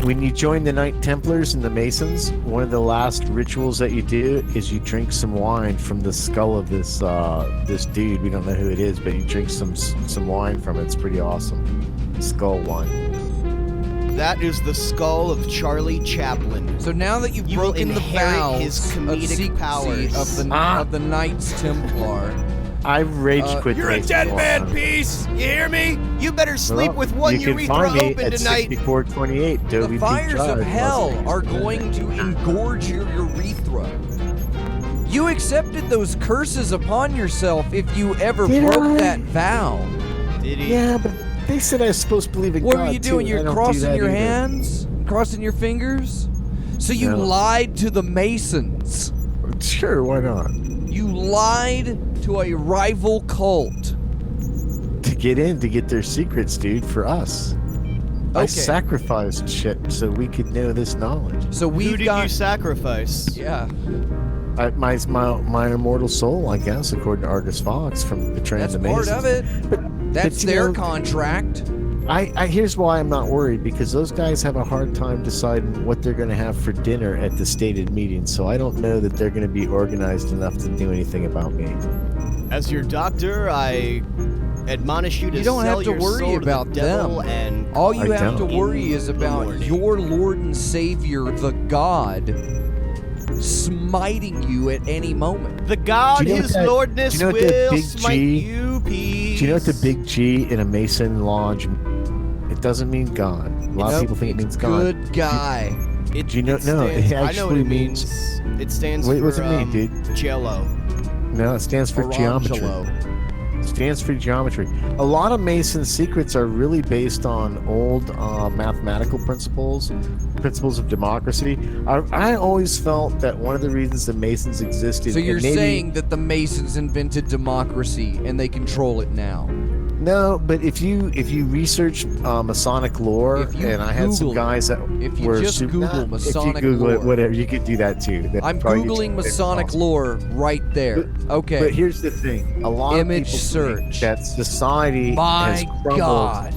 When you join the Knight Templars and the Masons, one of the last rituals that you do is you drink some wine from the skull of this dude. We don't know who it is, but you drink some wine from it. It's pretty awesome. Skull 1. That is the skull of Charlie Chaplin. So now that you've You will broken the inherit vows his of comedic secrecy powers. of the Knights Templar, I've rage quit. You're a dead man piece. You hear me? You better sleep with one you urethra can find me open at tonight. 6428 Dovey the Peak fires of Drive, hell Los are Angeles. going to engorge your urethra. You accepted those curses upon yourself if you ever Did broke I? that vow. Did he? Yeah, but they said I was supposed to believe in What God, were you doing? too, and I You're don't do crossing that your either. hands? Crossing your fingers? So you No. lied to the Masons. Sure, why not? You lied to a rival cult. To get their secrets, dude, for us. I Okay. sacrificed shit so we could know this knowledge. So Who we've did got... you sacrifice? Yeah. My immortal soul, I guess, according to Argus Fox from Betraying That's the part Masons. of it. That's you their know, contract. I here's why I'm not worried, because those guys have a hard time deciding what they're going to have for dinner at the stated meeting, so I don't know that they're going to be organized enough to do anything about me. As your doctor, I admonish you to You don't sell have to your worry soul to the about devil them. and All you I have to don't. worry is about morning. your Lord and Savior, the God, smiting you at any moment. the God, Do you know his what that- lordness, do you know what that will big smite G- you, peace. Do you know what the big G in a Mason lodge? It doesn't mean God. A lot of Nope, people think it it's means God. Good guy. It, Do you know- it no, it stands- I know what actually it means. It stands Wait, for what's it mean, dude? Jello. No, it stands for geometry. Orangelo. It stands for geometry. A lot of Mason secrets are really based on old mathematical principles of democracy. I always felt that one of the reasons the Masons existed. So you're and maybe, saying that the Masons invented democracy and they control it now? no, but if you research Masonic lore, If you and I had some Google guys that if you were just super, Google if Masonic you Google lore. it, whatever, you could do that too. That I'm probably gets Googling you Masonic awesome. lore right there. Okay. But here's the thing: a lot Image of people search. think that society My has crumbled God.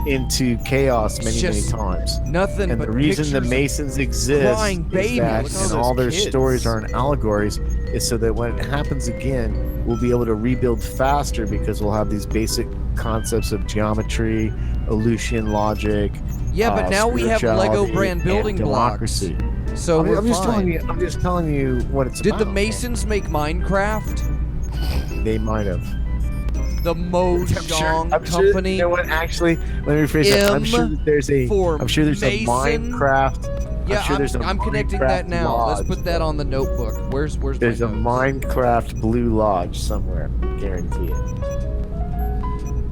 into chaos It's many just times. Nothing And but the reason the pictures of Masons exist crying babies. is that, Look at all and those all their kids. stories are in allegories, is so that when it happens again, we'll be able to rebuild faster because we'll have these basic concepts of geometry, Aleutian logic. Yeah, but now we have Lego spirituality, brand and building democracy. blocks. So we're I'm just fine. telling you. I'm just telling you what it's Did about. the Masons make Minecraft? They might have. The Mojang Company? You know what? Actually, let me rephrase that. I'm sure that there's a. for I'm sure there's Mason? a Minecraft. Yeah, I'm sure there's a I'm connecting Minecraft that now. Lodge. Let's put that on the notebook. Where's There's my a notes? Minecraft Blue Lodge somewhere. Guarantee it.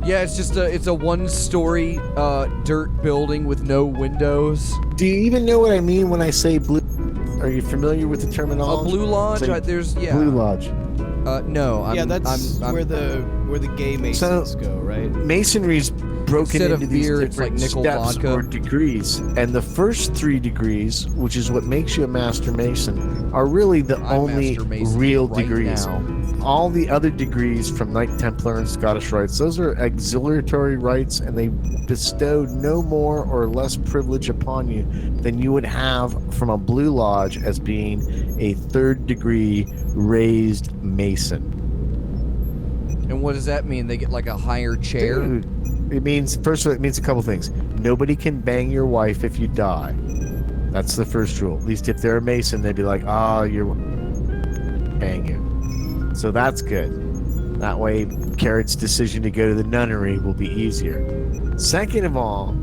Yeah, it's a one-story dirt building with no windows. Do you even know what I mean when I say blue? Are you familiar with the A terminology? blue lodge? Say There's Blue Lodge. No. Yeah, that's where the gay Masons go, right? Masonry's broken Instead of into these beer, it's different like nickel steps vodka. or degrees, and the first 3 degrees, which is what makes you a Master Mason, are really the I'm only Master Mason real right degrees. now. All the other degrees from Knight Templar and Scottish rites, those are auxiliary rights, and they bestow no more or less privilege upon you than you would have from a Blue Lodge as being a 3rd degree raised Mason. And what does that mean? They get like a higher chair? Dude, it means, first of all, it means a couple things. Nobody can bang your wife if you die. That's the first rule. At least if they're a Mason, they'd be like, you're bang you. So that's good. That way, Carrot's decision to go to the nunnery will be easier. Second of all,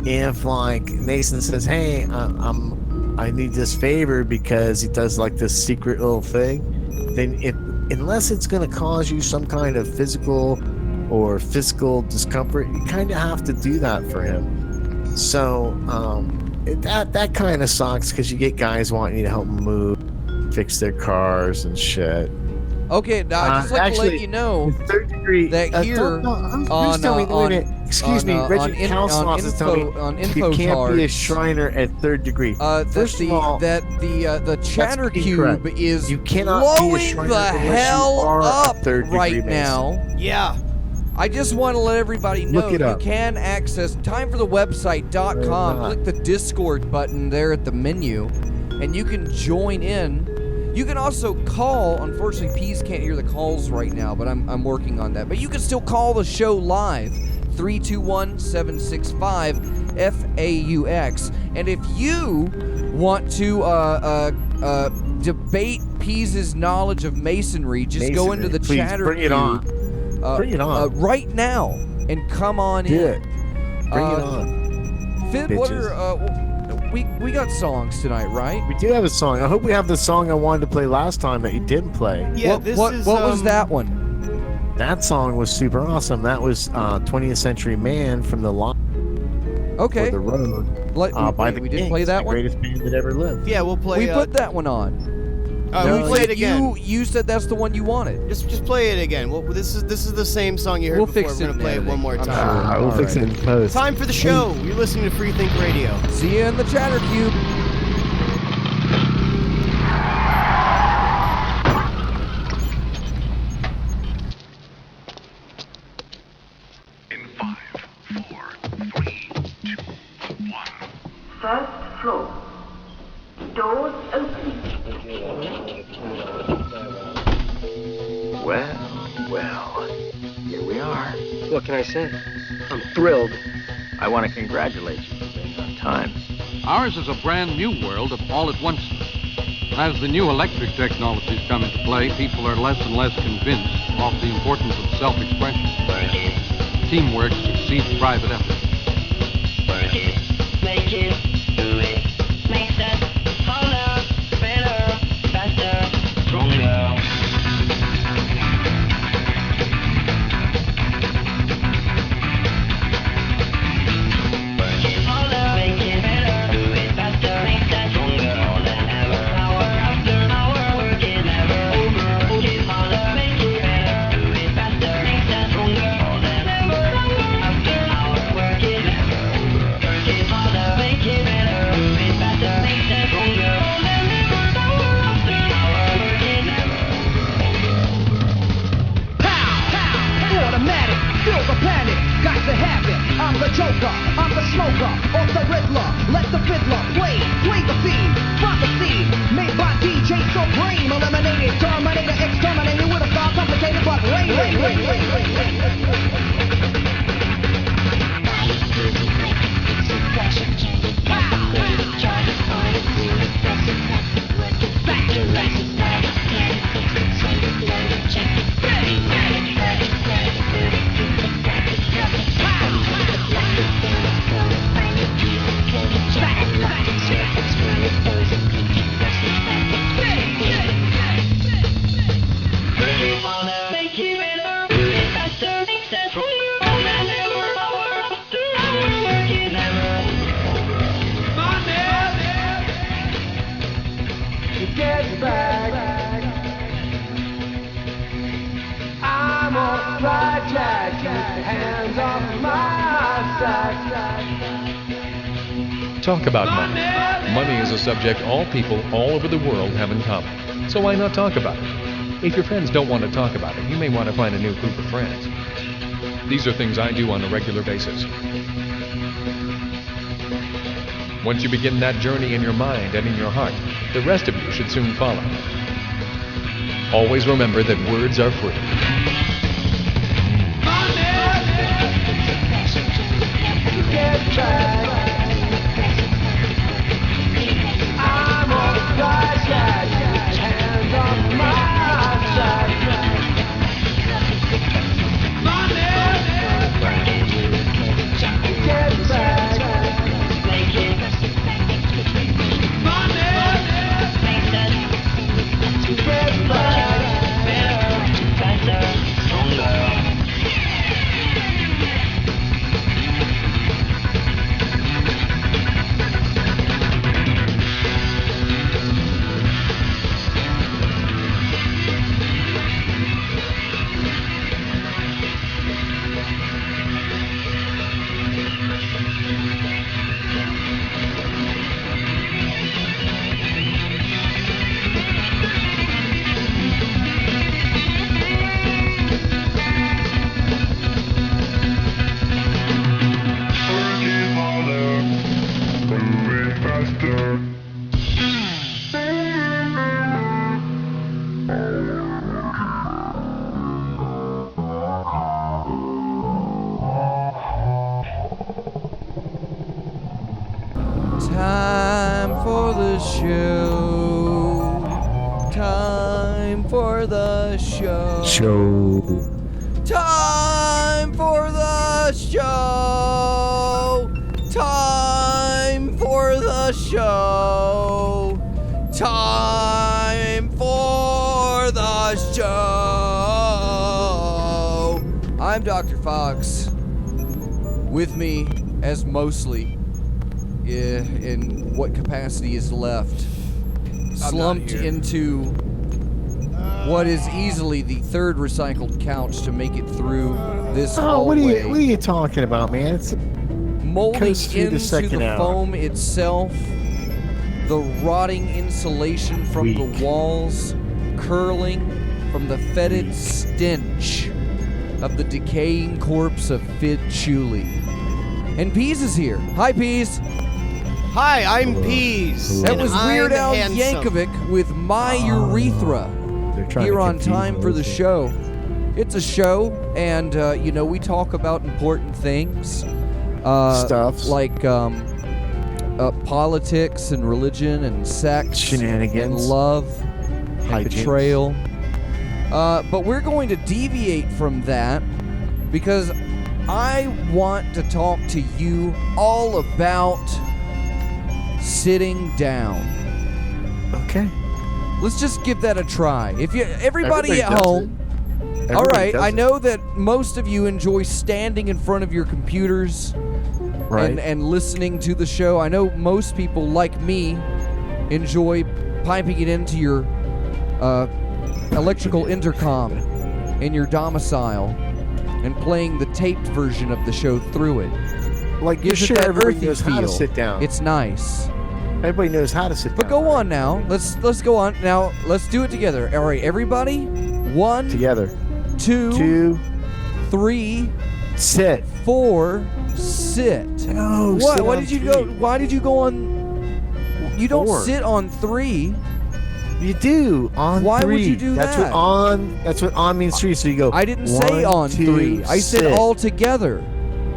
if like Mason says, hey, I need this favor because he does like this secret little thing, then unless it's going to cause you some kind of physical or fiscal discomfort, you kind of have to do that for him. So that kind of sucks because you get guys wanting you to help them move, fix their cars and shit. Okay, now I just like to let you know third degree, that here excuse me, Reggie Kalsloff is telling me on you info can't cards, be a Shriner at 3rd degree. First of all, the chatter cube incorrect. is You cannot be a blowing Shriner the unless you hell are a up 3rd degree right Mason. now. Yeah. I just want to let everybody know Look it you up. can access timeforthewebsite.com. Click the Discord button there at the menu, and you can join in. You can also call. Unfortunately, Peas can't hear the calls right now, but I'm working on that. But you can still call the show live. 321-765-FAUX. And if you want to debate Pease's knowledge of masonry, just go into the Please, chatter bring it queue, on. Bring it on. right now and come on Do in. it. Bring it on. Fidd, what are we got songs tonight, right? We do have a song. I hope we have the song I wanted to play last time that you didn't play. Yeah, what was that one? That song was super awesome. That was 20th Century Man from the line. Okay. For the road. By the we didn't Kings, play that the one? greatest band that ever lived. Yeah, we'll play. We put that one on. We'll play it again. You said that's the one you wanted. Just play it again. This is the same song you heard We'll before. fix We're it gonna in play it editing. one more I'm time. sure. We'll fix it in post. Time for the show. You're listening to Freethink Radio. See you in the chatter cube. First floor. Doors open. Well, here we are. What can I say? I'm thrilled. I want to congratulate you for being on time. Ours is a brand new world of all at once. As the new electric technologies come into play, people are less and less convinced of the importance of self-expression. Teamwork succeeds private effort. Make it, do it, makes us harder, better, faster, stronger. Make it harder, make it better, do it faster, makes us stronger, more than ever. Hour after hour, working never over. Make it harder, make it better, do it faster, makes us stronger, more than ever. Hour after hour, working never over. Work it harder, make it better, do it faster, makes us stronger, more than ever. Hour after hour, working never over. Pow! Automatic, feel the panic, got to have it. I'm the Joker, I'm the smoker, off the Riddler. Let the fiddler play the theme. Prophecy made by DJ Supreme. Eliminated, terminated, exterminated with a style complicated but Get back. I'm on fly jack, hands off my sack. Talk about money. Money is a subject all people all over the world have in common. So why not talk about it? If your friends don't want to talk about it, you may want to find a new group of friends. These are things I do on a regular basis. Once you begin that journey in your mind and in your heart, the rest of you should soon follow. Always remember that words are free. Get back. I'm on fly jack, hands off my sack. Get back. Get back. Time for the show. Time for the show. Time for the show. Time for the show. Time for the show. I'm Dr. Fox. With me, as mostly, in what capacity is left, slumped into what is easily the third recycled couch to make it through this hallway. What are you talking about, man? It's molding into the second the hour. foam itself, the rotting insulation from the walls, curling from the fetid stench of the decaying corpse of Fidd And Peas is here. Hi, Peas. Hi, I'm Peas. That and was I'm Weird Al handsome. Yankovic with My Urethra here on Time for the Show. It's a show, and, we talk about important things. Stuff. Like politics and religion and sex. Shenanigans. And love and Hijinks. betrayal. But we're going to deviate from that because I want to talk to you all about sitting down. Okay. Let's just give that a try. If you, everybody at does home, it. all Everybody right. does I it. know that most of you enjoy standing in front of your computers Right. and listening to the show. I know most people, like me, enjoy piping it into your electrical intercom in your domicile and playing the taped version of the show through it. Like, you Gives it sure that everybody earthy knows how to feel. sit down. It's nice. Everybody knows how to sit down. But go on now. Let's go on. Now, let's do it together. All right, everybody. 1, Together. 2, 3, sit. 4, sit. No, What? sit Why on did you 3. go? Why did you go on? You don't 4. sit on 3. You do on Why 3. would you do That's that? That's what on means 3. So you go. I didn't say 1, on 2, 3. I said sit. all together.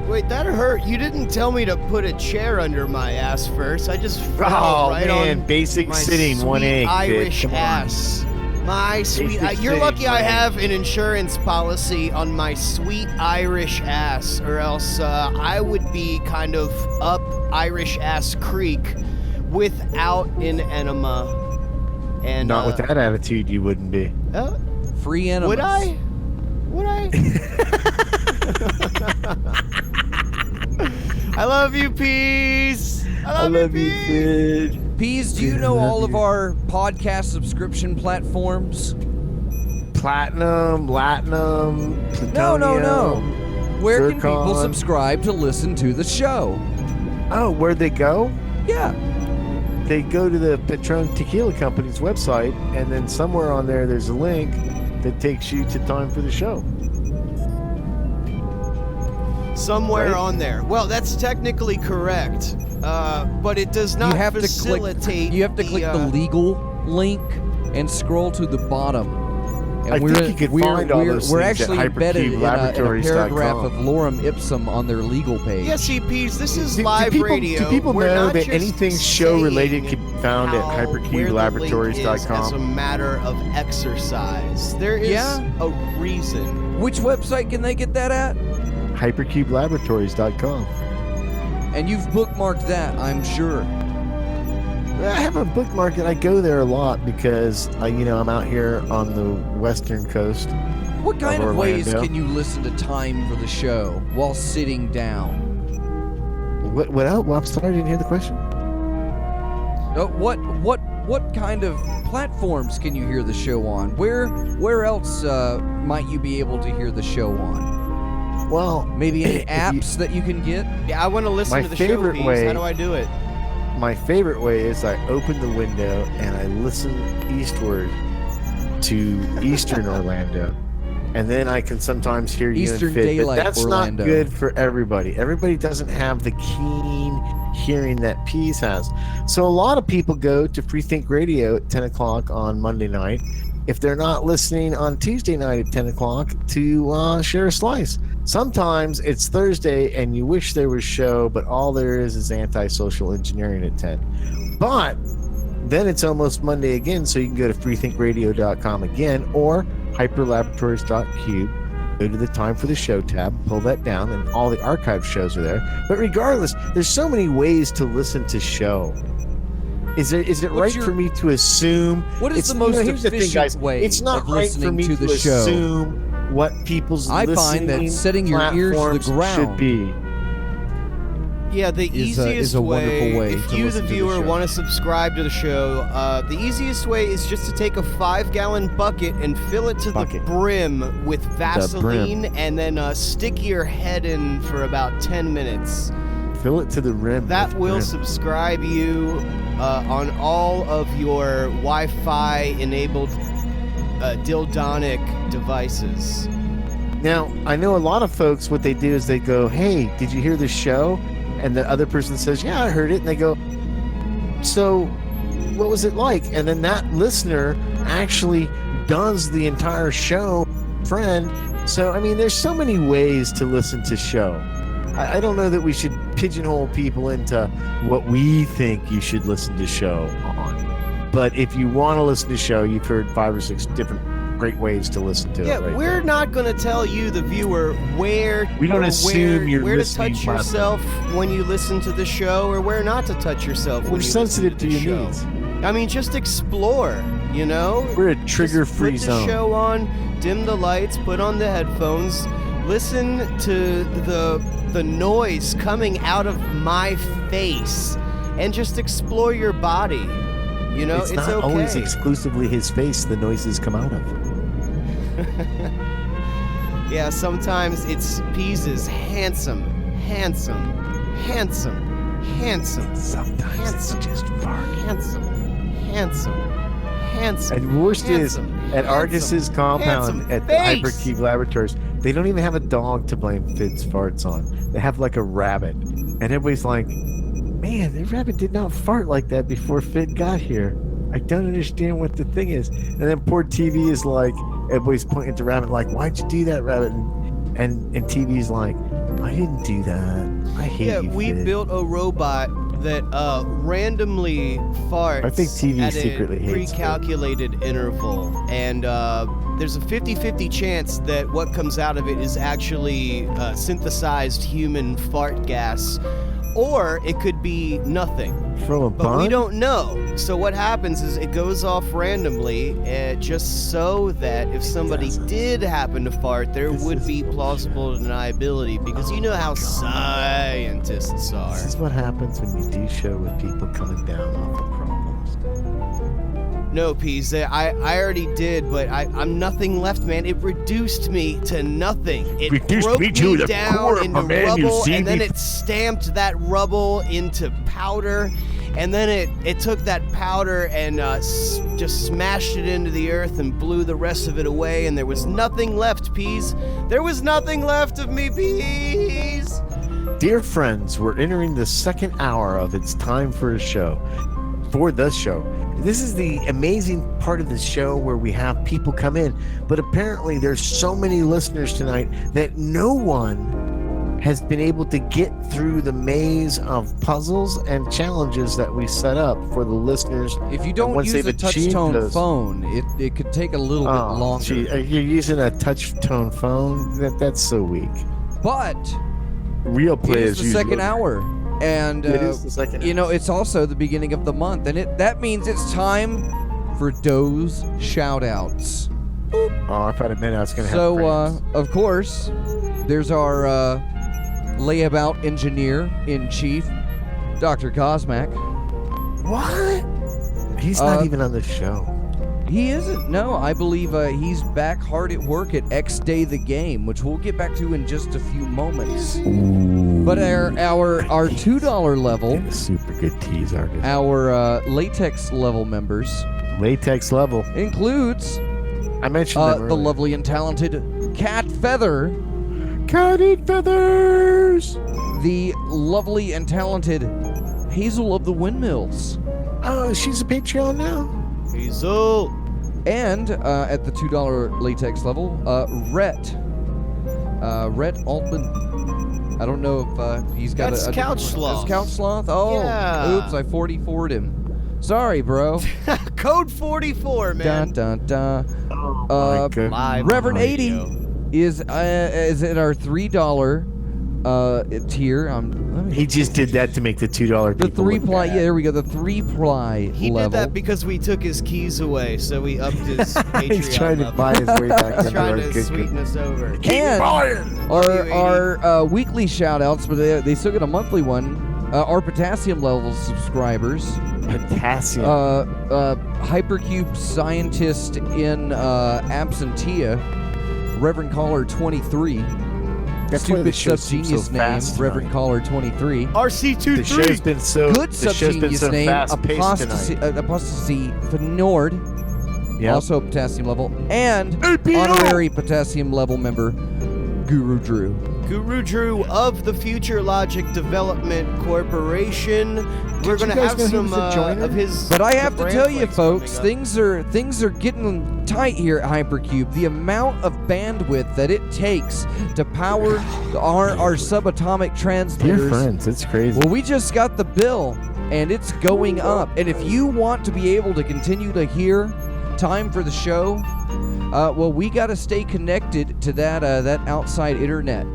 Wait, that hurt. You didn't tell me to put a chair under my ass first. I just fell Oh right man, on basic my sitting, sweet 1 egg. Irish Come on. ass. My sweet. Basic You're sitting, lucky I 1 egg. have an insurance policy on my sweet Irish ass, or else I would be kind of up Irish ass creek without an enema. And Not with that attitude, you wouldn't be. Free enemas. Would I? I love you, Peas. I love you, Peas. Sid. Peas, do you know all of our podcast subscription platforms? Platinum, Latinum, No. Plutonium. Where can people Zircon. subscribe to listen to the show? Oh, where'd they go? Yeah. They go to the Patron Tequila Company's website, and then somewhere on there's a link that takes you to Time for the Show. Somewhere Right? on there. Well, that's technically correct, but it does not You have to facilitate. click the legal link and scroll to the bottom. And I think you could find all those we're things at actually embedded in a paragraph hypercubelaboratories.com. of lorem ipsum on their legal page. Yes, Peas, this is Do live people, radio. Do people We're know not that just anything show related saying can be found at where the link is as a hypercubelaboratories.com? matter of exercise. There is a reason. Which website can they get that at? hypercubelaboratories.com. And you've bookmarked that, I'm sure. I haven't bookmarked it. I go there a lot because I'm out here on the western coast. What kind of ways Orlando. can you listen to Time for the Show while sitting down? What else? Well, I'm sorry, I didn't hear the question. What kind of platforms can you hear the show on? Where else might you be able to hear the show on? Well, maybe any apps that you can get. Yeah, I want to listen My to the show, favorite Peas. way- How do I do it? My favorite way is I open the window and I listen eastward to eastern Orlando. And then I can sometimes hear you Eastern in Fidd, Daylight but that's Orlando. not good for everybody. Everybody doesn't have the keen hearing that Peas has. So a lot of people go to Free Think Radio at 10 o'clock on Monday night if they're not listening on Tuesday night at 10 o'clock to share a slice. Sometimes it's Thursday and you wish there was show, but all there is antisocial engineering at 10. But then it's almost Monday again, so you can go to freethinkradio.com again or hyperlaboratories.cube. Go to the Time for the Show tab, pull that down, and all the archive shows are there. But regardless, there's so many ways to listen to show. Is it right for me to assume? What is the most efficient way it's not of right listening for me to the show? Assume what people's I find that setting your ears to the ground should be. Yeah, the easiest a wonderful way if to you, listen the to the viewer, show. want to subscribe to the show, the easiest way is just to take a 5-gallon bucket and fill it to the brim with Vaseline and then stick your head in for about 10 minutes. Fill it to the rim. That with will brim. subscribe you on all of your Wi-Fi enabled dildonic devices. Now, I know a lot of folks, what they do is they go, hey, did you hear the show? And the other person says, yeah, I heard it. And they go, so what was it like? And then that listener actually does the entire show, friend. So, I mean, there's so many ways to listen to show. I don't know that we should pigeonhole people into what we think you should listen to show on. But if you want to listen to show, you've heard 5 or 6 different great ways to listen to it. Yeah, right we're there. not going to tell you, the viewer, where We don't or assume you're where to listening touch by- yourself when you listen to the show, or where not to touch yourself when We're you sensitive listen to the your show. needs. I mean, just explore, you know? We're a trigger-free Just zone. put the show on, dim the lights, put on the headphones, listen to the noise coming out of my face, and just explore your body. You know, it's it's not okay. always exclusively his face the noises come out of. Yeah, sometimes it's Pease's handsome. Sometimes it's just fart. Handsome. And worst is, handsome, at Argus's compound handsome at the face. Hypercube Laboratories, they don't even have a dog to blame Fidd's farts on. They have like a rabbit. And everybody's like, man, the rabbit did not fart like that before Fidd got here. I don't understand what the thing is. And then poor TV is like, everybody's pointing at the rabbit like, why'd you do that, rabbit? And TV's like, I didn't do that. I hate you, we Fidd. built a robot that randomly farts I think TV at secretly a hates pre-calculated interval, and there's a 50-50 chance that what comes out of it is actually synthesized human fart gas, or it could be nothing. From a But we bun? don't know. So what happens is it goes off randomly, just so that if somebody did happen to fart, there would be plausible deniability, because you know how scientists are. This is what happens when you do show with people coming down off of problems. No, Pease, I already did, but I'm nothing left, man. It reduced me to nothing. It Reduced broke me to the down core of into a man, you rubble, see and then me- it stamped that rubble into powder, and then it took that powder and just smashed it into the earth and blew the rest of it away, and there was nothing left, Pease. There was nothing left of me, Pease. Dear friends, we're entering the second hour of It's Time for a Show. For the show. This is the amazing part of the show where we have people come in, but apparently there's so many listeners tonight that no one has been able to get through the maze of puzzles and challenges that we set up for the listeners. If you don't use a touch-tone phone, it could take a little bit longer. Gee, you're using a touch-tone phone? That's so weak. But Real it players is the use second look- hour. And It is the second you know, it's also the beginning of the month, and that means it's time for Doe's shout-outs. Oh, I thought a minute I was going to have So, of course, there's our layabout engineer-in-chief, Dr. Cosmac. What? He's not even on the show. He isn't. No, I believe he's back hard at work at X Day the Game, which we'll get back to in just a few moments. But our $2 level, super good tease, artist. Our latex level members, latex level includes I mentioned them the earlier. lovely and talented Cat Feather, Catted Feathers, the lovely and talented Hazel of the Windmills. Oh, she's a Patreon now. Hazel. And at the $2 latex level, Rhett, Rhett Altman. I don't know if he's got That's a Couch Sloth. That's Couch Sloth? Oh, Yeah. oops, I 44'd him. Sorry, bro. Code 44, man. Dun, dun, dun. my goodness. Live Reverend on 80 radio. is at our $3 tier. He just did that to make the $2 The people look 3-ply, bad. yeah, there we go. The 3-ply He level. did that because we took his keys away, so we upped his Patreon He's trying to level. buy his way back He's into trying our to good sweeten us over. And Love you, our weekly shout-outs, but they still get a monthly one. Our potassium level subscribers. Potassium. Hypercube scientist in absentia, Reverend Caller 23. That's why the Stupid show seems sub-genius so name, fast Reverend tonight. Caller 23. RC23. The show's been so Good the show's been sub-genius so name, fast-paced Apostasy, tonight. Apostasy Fnord. Yep. Also potassium level. And honorary potassium level member, Guru Drew. Guru Drew of the Future Logic Development Corporation. We're Did you going to guys have know he some was a joiner? of his. But I have to brand tell you, plates folks, coming up. things are getting tight here at Hypercube. The amount of bandwidth that it takes to power our subatomic Dear transmitters. friends, it's crazy. Well, we just got the bill, and it's going up. And if you want to be able to continue to hear Time for the Show, well, we got to stay connected to that outside internet.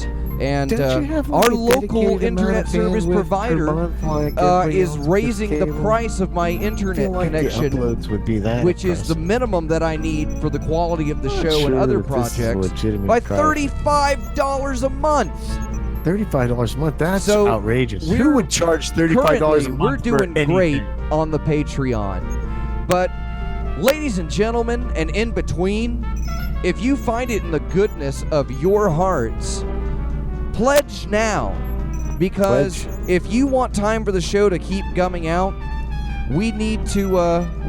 And Don't you have our a local dedicated amount internet of service bandwidth per provider month like everybody is else with raising the cable? price of my I feel internet like the connection, uploads would be that which is the impressive. minimum that I need for the quality of the Not show and sure other if this is a projects, legitimate by price. $35 a month. $35 a month. That's So outrageous. we're- Who would charge $35 a Currently, month? we're doing for anything? great on the Patreon. But, ladies and gentlemen, and in between, if you find it in the goodness of your hearts, pledge now. Because if you want Time for the Show to keep gumming out, we need to.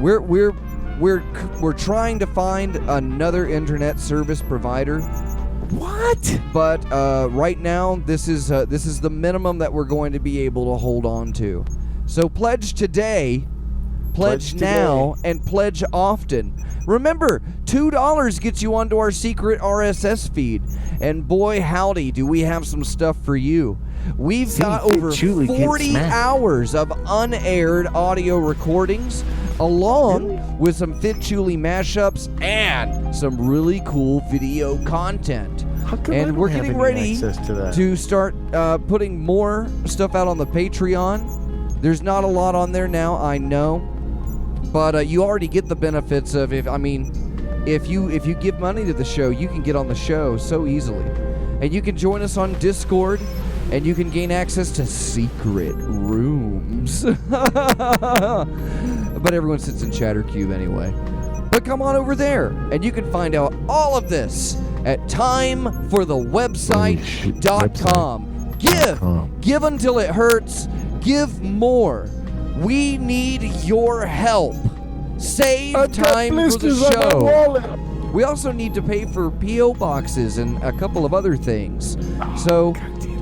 We're trying to find another internet service provider. What? But right now, this is the minimum that we're going to be able to hold on to. So pledge today, pledge now, and pledge often. Remember, $2 gets you onto our secret RSS feed. And boy, howdy, do we have some stuff for you. We've got over 40 hours of unaired audio recordings, along with some Fidd Chuli mashups and some really cool video content. And we're getting ready to start putting more stuff out on the Patreon. There's not a lot on there now, I know, but you already get the benefits of if you give money to the show, you can get on the show so easily, and you can join us on Discord, and you can gain access to secret rooms. But everyone sits in Chattercube anyway. But come on over there, and you can find out all of this at timeforthewebsite.com. Give until it hurts. Give more. We need your help. Save time for the show. We also need to pay for P.O. boxes and a couple of other things. So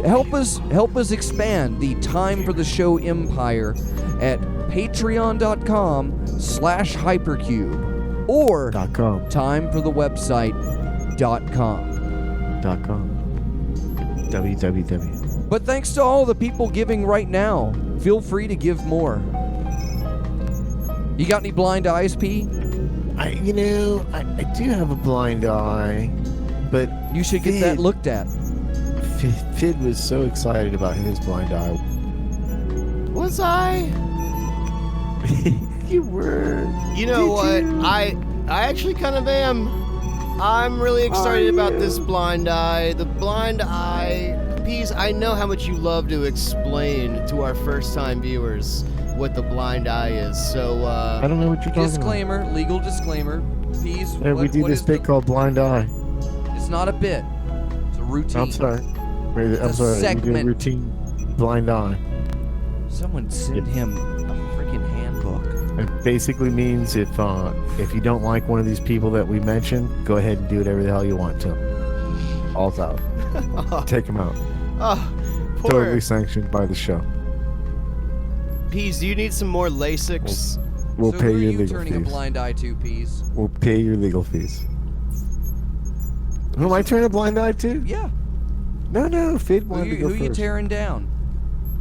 help us expand the Time for the Show empire at patreon.com/hypercube or timeforthewebsite.com. www. But thanks to all the people giving right now, feel free to give more. You got any blind eyes, P? I do have a blind eye, but you should get that looked at. Fidd was so excited about his blind eye. Was I? You were. You know what? I actually kind of am. I'm really excited about this blind eye. The blind eye. Peas, I know how much you love to explain to our first-time viewers what the blind eye is. So, I don't know what you're talking Disclaimer, legal disclaimer. Peas, about. We do this bit called blind eye. It's not a bit. It's a routine. I'm sorry. It's a We do segment. routine blind eye. Someone sent him a freaking handbook. It basically means if you don't like one of these people that we mentioned, go ahead and do whatever the hell you want to. All's out. Take them out. Oh, poor. Totally sanctioned by the show. Peas, do you need some more Lasix? We'll So pay who are your you legal turning a fees. blind eye to, Peas? We'll pay your legal fees. Who am I turning a blind eye to? Yeah. No, Fidd wanted to go Who you first. tearing down?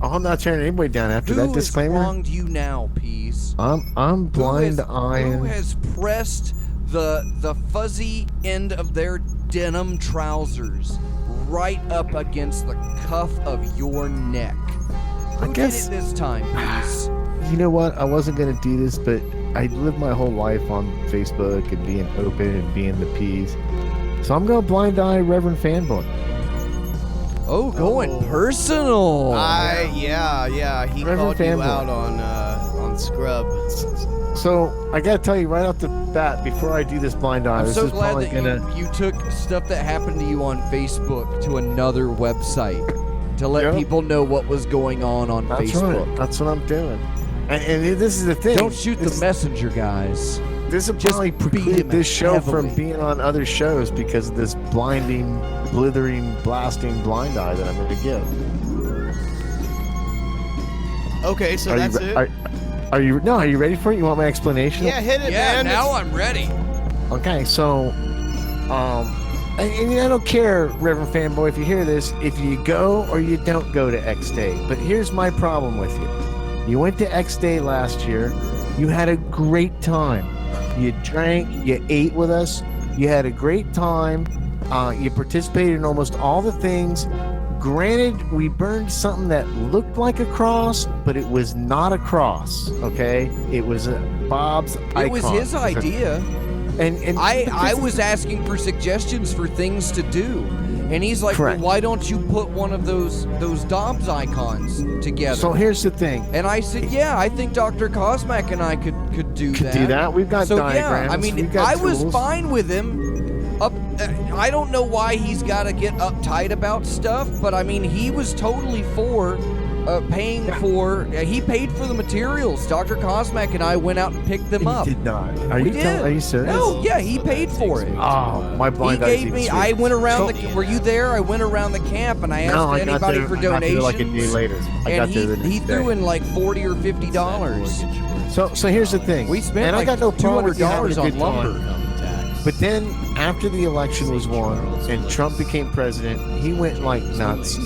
Oh, I'm not tearing anybody down after that disclaimer. Who has wronged you now, Peace? I'm blind eyeing. Who has pressed the fuzzy end of their denim trousers right up against the cuff of your neck? Who did it this time, Peace? You know what? I wasn't going to do this, but I lived my whole life on Facebook and being open and being the peas. So I'm going to blind eye Reverend Fanboy. Oh, going personal. Yeah. He Reverend called you Fanboy. out on Scrub. So I got to tell you right off the bat, before I do this blind eye, I'm this so is glad probably that you took stuff that happened to you on Facebook to another website to let people know what was going on That's Facebook. Right. That's what I'm doing. And this is the thing. Don't shoot the messenger, guys. This will Just probably beat preclude him this show heavily. from being on other shows because of this blinding, blithering, blasting blind eye that I'm going to give. Okay, so Are that's you, it. Are you ready for it? You want my explanation? Yeah, hit it, Yeah, man. now I'm ready. Okay, so, and I don't care, Reverend Fanboy, if you hear this, if you go or you don't go to X Day. But here's my problem with you. You went to X Day last year. You had a great time. You drank, you ate with us. You had a great time. You participated in almost all the things. Granted, we burned something that looked like a cross, but it was not a cross, okay? It was Bob's icon. It was his idea. And I was asking for suggestions for things to do. And he's like, Correct. well, why don't you put one of those Dobbs icons together? So here's the thing. And I said, yeah, I think Dr. Cosmac and I could do that. do that. We've got so, diagrams. Yeah, I mean, We've got I was tools. fine with him. I don't know why he's got to get uptight about stuff, but I mean, he was totally for paying for. He paid for the materials. Dr. Cosmac and I went out and picked them up. He did not. Are you serious? No, yeah, he paid for it. Oh, my blind He eyes gave even me. sweet. I went around So- the. Were you there? I went around the camp and I asked No, I got anybody there- for I got there donations. like a day later. I got and there the next he threw day. in like $40 or $50. So here's the thing. We spent and like I got no problem with you having $200 a on good lumber. time. But then, after the election was won and Trump became president, he went like nuts.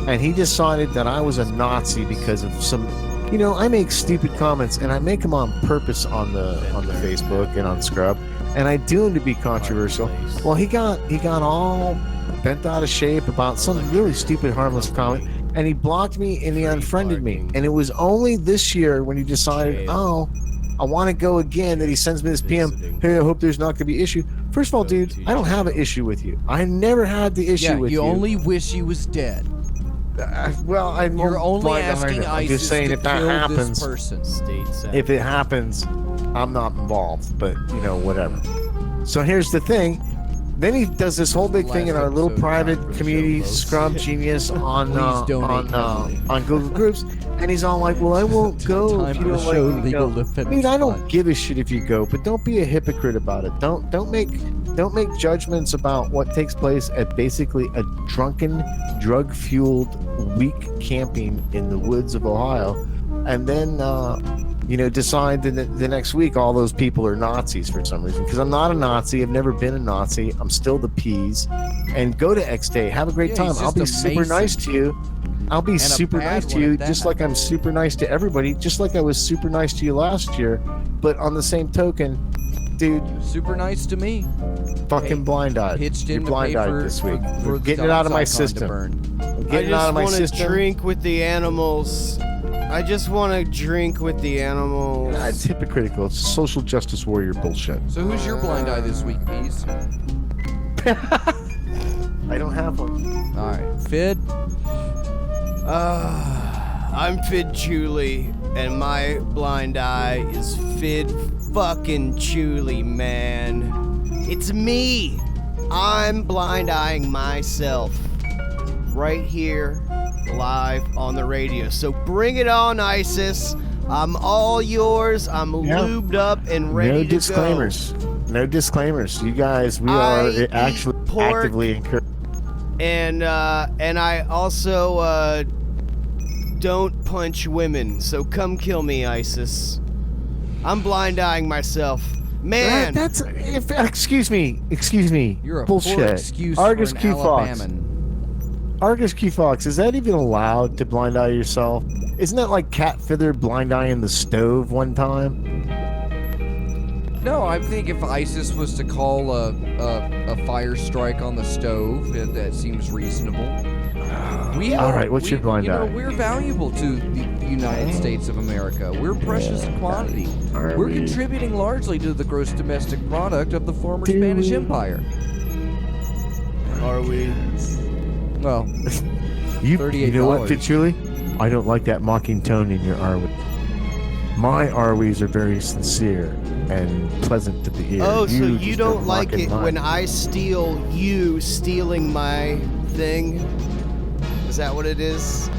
And he decided that I was a Nazi because of some, I make stupid comments and I make them on purpose on the Facebook and on Scrub, and I do them to be controversial. Well, he got all bent out of shape about some really stupid, harmless comment, and he blocked me and he unfriended me. And it was only this year when he decided, I want to go again, that he sends me this PM. Hey, I hope there's not going to be issue. First of all, dude, I don't have an issue with you. I never had the issue with you. You only wish he was dead. Well, You're only blind asking I'm ISIS just saying to if that kill happens, this person. if it happens, I'm not involved. But whatever. So here's the thing. Then he does this whole big thing in our little private community, Scrub Genius, on Google Groups, and he's all like, "Well, I won't go if you don't let me go." Dude, I don't give a shit if you go, but don't be a hypocrite about it. Don't make judgments about what takes place at basically a drunken, drug-fueled week camping in the woods of Ohio, and then decide the next week all those people are Nazis for some reason. Because I'm not a Nazi. I've never been a Nazi. I'm still the peas. And go to X Day. Have a great time. he's I'll be just a super Mason. nice to you. I'll be super bad nice to one you, at that. just like I'm super nice to everybody, just like I was super nice to you last year. But on the same token, dude, super nice to me. Fucking blind-eyed. Pitched You're in to pay blind-eyed for- this week. for We're the getting it out of my Dobbs icon to system. burn. I'm I getting it out of just my want to system. drink with the animals. I just want to drink with the animals. It's hypocritical. It's social justice warrior bullshit. So who's your blind eye this week, Peace? I don't have one. All right, Fidd. I'm Fidd Chuli, and my blind eye is Fidd fucking Chuli, man. It's me. I'm blind eyeing myself right here, live on the radio. So bring it on, ISIS. I'm all yours. I'm lubed up and ready No to disclaimers. No disclaimers. You guys, we I are eat actually pork. actively encouraged. And I also don't punch women. So come kill me, ISIS. I'm blind eyeing myself. Man, Excuse me. You're a bullshit. poor excuse Argus for an Q Fox. Alabaman. Argus Q Fox, is that even allowed to blind eye yourself? Isn't that like Cat Feather blind eyeing the stove one time? No, I think if ISIS was to call a fire strike on the stove, that seems reasonable. All right, what's your blind eye? We're valuable to the United States of America. We're precious in quantity. We're contributing largely to the gross domestic product of the former Spanish Empire. Are we? Well, you $38. know what, Fitzuli? I don't like that mocking tone in your Arwie. My Arwies are very sincere and pleasant to the ear. Oh, so you just don't are like mocking it mine. when I steal you stealing my thing? Is that what it is?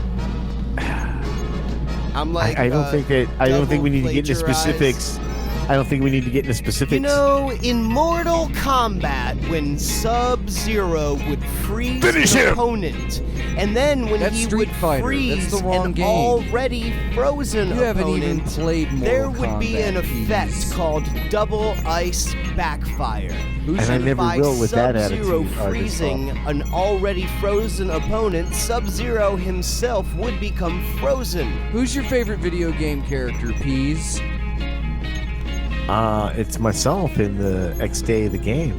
I'm like, I don't think that. I don't think we need to get into plagiarized. specifics. I don't think we need to get into specifics. You know, in Mortal Kombat, when Sub-Zero would freeze Finish an him! opponent, and then when That's he Street would Fighter. freeze That's the wrong an game. already frozen You haven't even opponent, played Mortal there would be an Kombat, effect please. called double ice backfire. And I never by will with that Sub-Zero attitude, Argus freezing an already frozen opponent, Sub-Zero himself would become frozen. Who's your favorite video game character, Peas? It's myself in the X Day of the game.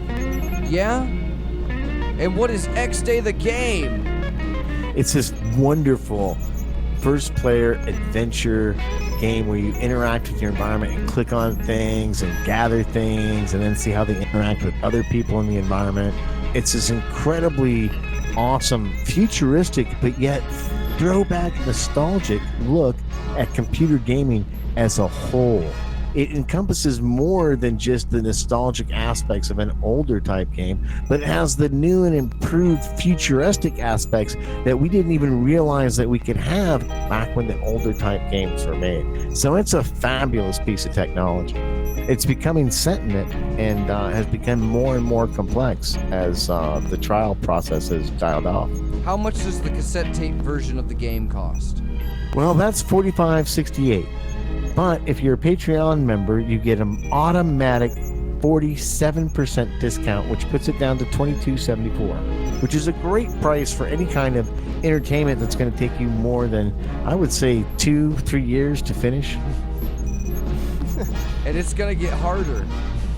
Yeah? And what is X Day the game? It's this wonderful first-player adventure game where you interact with your environment and click on things and gather things and then see how they interact with other people in the environment. It's this incredibly awesome, futuristic, but yet throwback, nostalgic look at computer gaming as a whole. It encompasses more than just the nostalgic aspects of an older type game, but it has the new and improved futuristic aspects that we didn't even realize that we could have back when the older type games were made. So it's a fabulous piece of technology. It's becoming sentient and has become more and more complex as the trial process has dialed off. How much does the cassette tape version of the game cost? Well, that's $45.68. But if you're a Patreon member, you get an automatic 47% discount, which puts it down to $22.74, which is a great price for any kind of entertainment that's going to take you more than, I would say, 2-3 years to finish. And it's gonna get harder.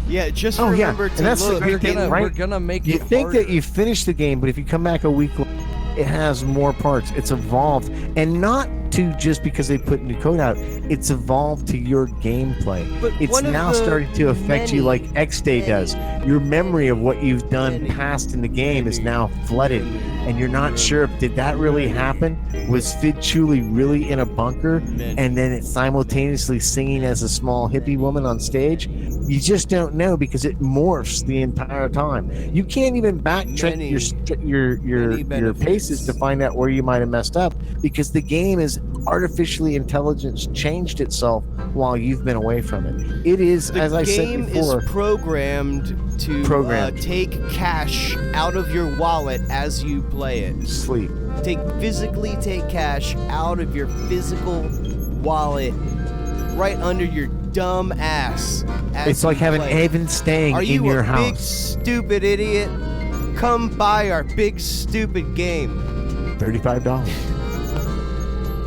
Yeah, just remember to and that's look. the great thing, right? We're gonna make you it think harder. that you finished the game, but if you come back a week later, it has more parts. It's evolved, and not to just because they put new code out. It's evolved to your gameplay. But It's one of now the starting to affect you like X-Day does. Your memory of what you've done past in the game is now flooded, and you're not sure if did that really happen? Was Fidd really in a bunker, and then it's simultaneously singing as a small hippie woman on stage? You just don't know because it morphs the entire time. You can't even backtrack your paces to find out where you might have messed up because the game is artificially intelligence changed itself while you've been away from it. It is, as I said before, The game is programmed to take cash out of your wallet as you play it. Sleep. Physically take cash out of your physical wallet right under your dumb ass. as It's like you having play. Evan staying Are in you your a big house. stupid idiot? Come buy our big stupid game. $35.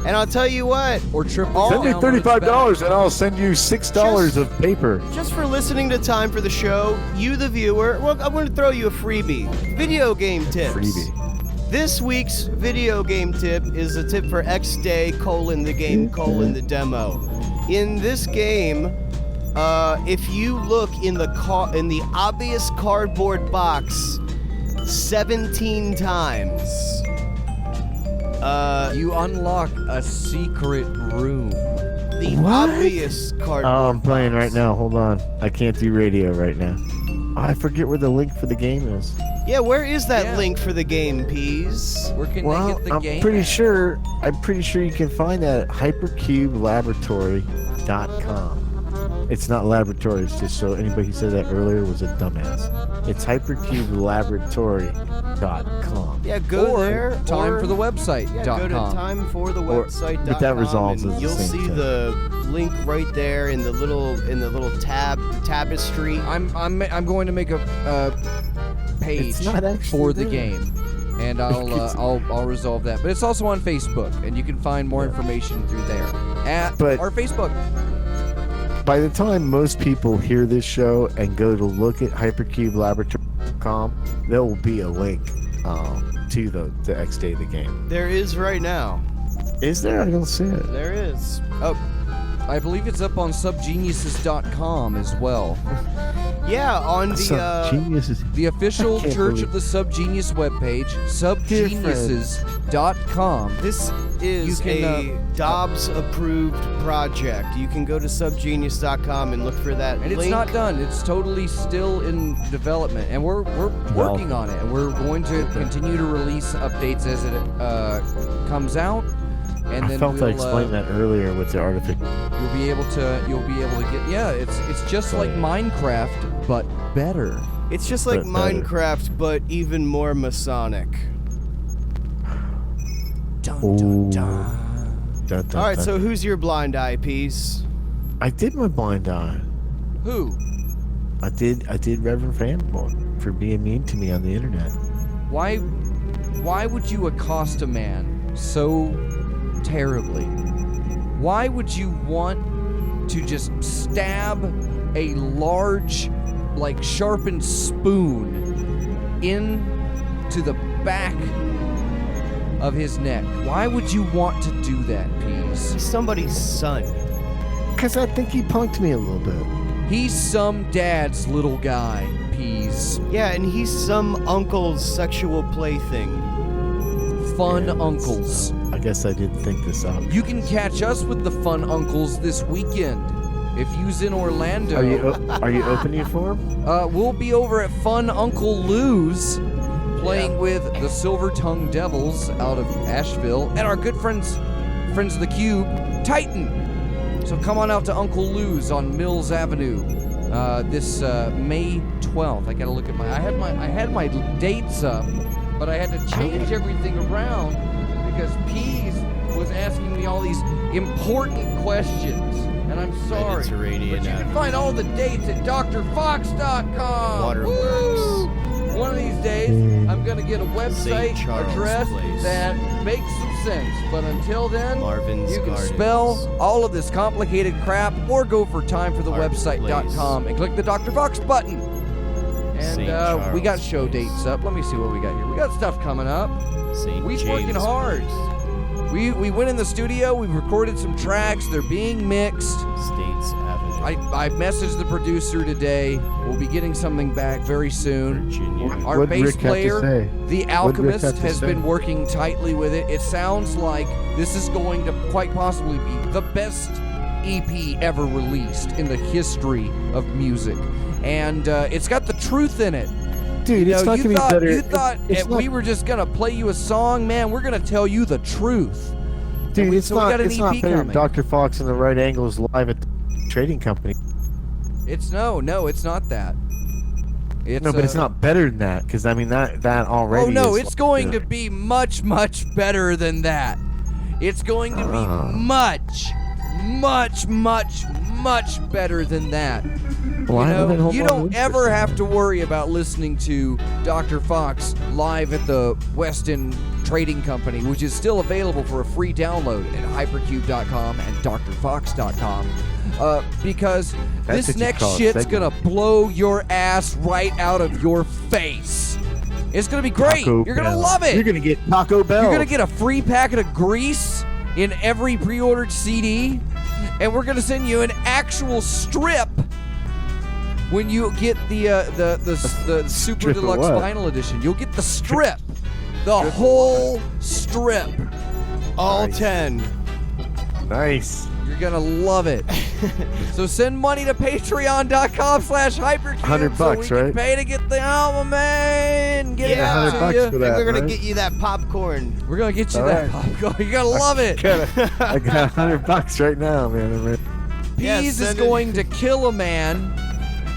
And I'll tell you what. Or triple. Send me $35 and I'll send you $6 of paper. Just for listening to Time for the Show, you the viewer, well, I'm going to throw you a freebie. Video game tips. Freebie. This week's video game tip is a tip for X-Day, the game, the demo. In this game, if you look in the obvious cardboard box 17 times, you unlock a secret room. The obvious cardboard Oh, I'm playing right now. Hold on. I can't do radio right now. I forget where the link for the game is. Yeah, where is that link for the game, Peas? Where can Well, they get the I'm game? pretty sure you can find that at hypercubelaboratory.com. It's not laboratories, just so anybody who said that earlier was a dumbass. It's hypercubelaboratory.com. Yeah, go Or there. timeforthewebsite.com. Yeah, go to timeforthewebsite.com. But that resolves and as the you'll same see thing. the link right there in the little tapestry. I'm going to make a page It's not actually for the there. game. and I'll resolve that. But it's also on Facebook, and you can find more information through there at our Facebook. By the time most people hear this show and go to look at hypercubelaboratory.com, there will be a link to the X day of the game. There is right now. Is there? I don't see it. There is. Oh, I believe it's up on subgeniuses.com as well. Yeah, on the official Church of the Subgenius webpage, subgeniuses.com. This is a Dobbs-approved project. You can go to subgenius.com and look for that and link. It's not done. It's totally still in development, and we're working on it, and we're going to continue to release updates as it comes out. And then I felt I explained that earlier with the artificial. You'll be able to get. Yeah, it's just like Minecraft, but better. It's just like Minecraft, but even more Masonic. Dun, dun, dun. All right, so who's your blind eye piece? I did my blind eye. Who? I did Reverend Fanboy for being mean to me on the internet. Why would you accost a man so terribly? Why would you want to just stab a large, like, sharpened spoon into the back of his neck? Why would you want to do that, Pease? He's somebody's son. Because I think he punked me a little bit. He's some dad's little guy, Pease. Yeah, and he's some uncle's sexual plaything. Fun uncles. I guess I didn't think this up. You can catch us with the fun uncles this weekend. If you's in Orlando. Are you opening for him? We'll be over at Fun Uncle Lou's playing with the Silver Tongue Devils out of Asheville and our good friends of the Cube, Titan. So come on out to Uncle Lou's on Mills Avenue this May 12th. I gotta look at I had my dates up, but I had to change everything around because Pease was asking me all these important questions. And I'm sorry, but you can find all the dates at drfox.com. Waterworks. One of these days, I'm going to get a website address that makes some sense. But until then, you can spell all of this complicated crap or go for timeforthewebsite.com and click the Dr. Fox button. And we got show dates up. Let me see what we got here. We got stuff coming up. We're working hard. We went in the studio, we recorded some tracks, they're being mixed. States Avenue. I messaged the producer today. We'll be getting something back very soon. Virginia. Our bass player, The Alchemist, has been working tightly with it. It sounds like this is going to quite possibly be the best EP ever released in the history of music. And it's got the truth in it. Dude, it's not gonna be better. You thought we were just gonna play you a song, man. We're gonna tell you the truth. Dude, it's not got an it's EP not better than coming. Dr. Fox and the Right Angles live at the trading company. It's no, it's not that. But it's not better than that because I mean that already. Oh no, is it's going to be much better than that. It's going to be much better than that. Well, you don't ever have to worry about listening to Dr. Fox live at the Weston Trading Company, which is still available for a free download at hypercube.com and drfox.com. Because That's this what you next call a shit's segment. gonna blow your ass right out of your face. It's gonna be great. Taco You're gonna Bell. love it. You're gonna get Taco Bell. You're gonna get a free packet of grease in every pre-ordered CD, and we're gonna send you an actual strip when you get the Super Strip of Deluxe what? Vinyl Edition. You'll get the strip, the whole strip, all 10. Nice. You're gonna love it. So send money to patreon.com/hypercube. $100, so we can right? pay to get the album, man. Get it out to $100 you. for that, And we're gonna right? get you that popcorn. We're gonna get you All that right. popcorn. You're gonna love it. I got $100 right now, man. Pease is going to kill a man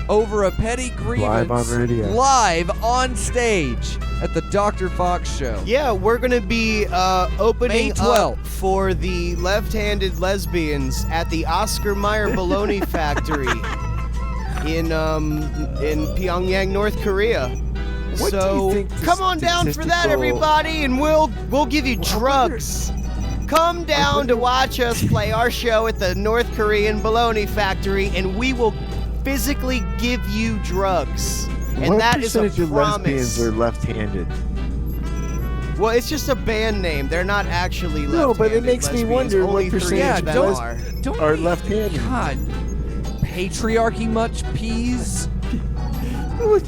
over a petty grievance Live on radio. live on stage at the Dr. Fox show. Yeah, we're gonna be opening May 12th. up for the left-handed lesbians at the Oscar Mayer Bologna Factory in Pyongyang, North Korea. What do you So think the come on down for that, statistical- everybody, and we'll give you drugs. Come down to watch us play our show at the North Korean Bologna Factory, and we will physically give you drugs. And what that is a percentage of lesbians promise. are left-handed? Well, it's just a band name. They're not actually left-handed. No, but it makes me lesbians. wonder Only what 3 percentage of them don't- are. Don't are be- left-handed. God, patriarchy much, peas?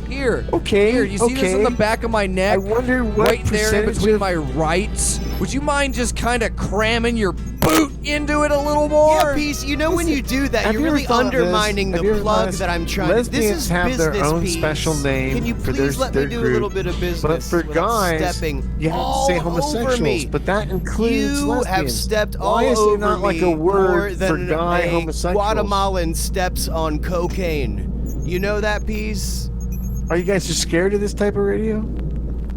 Here. Okay. Here, you see this on the back of my neck? I wonder what right there percentage between of- my rights. Would you mind just kind of cramming your boot into it a little more? Yeah, Peace, you know when you do that, Have you're you ever really thought of this? undermining Have the you ever plug thought that I'm trying to... This lesbians is have business, their own Peace. special name Can you for please their let me do a little bit of business But for without guys, stepping you have to all say over homosexuals, me? but that includes You lesbians. have stepped all Why is over there not like me a word more for than guy a homosexuals? Guatemalan steps on cocaine. You know that, Peace? Are you guys just scared of this type of radio?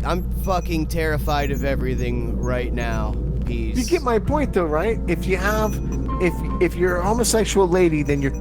I'm fucking terrified of everything right now, Peace. You get my point, though, right? If you have, if you're a homosexual lady, then you're.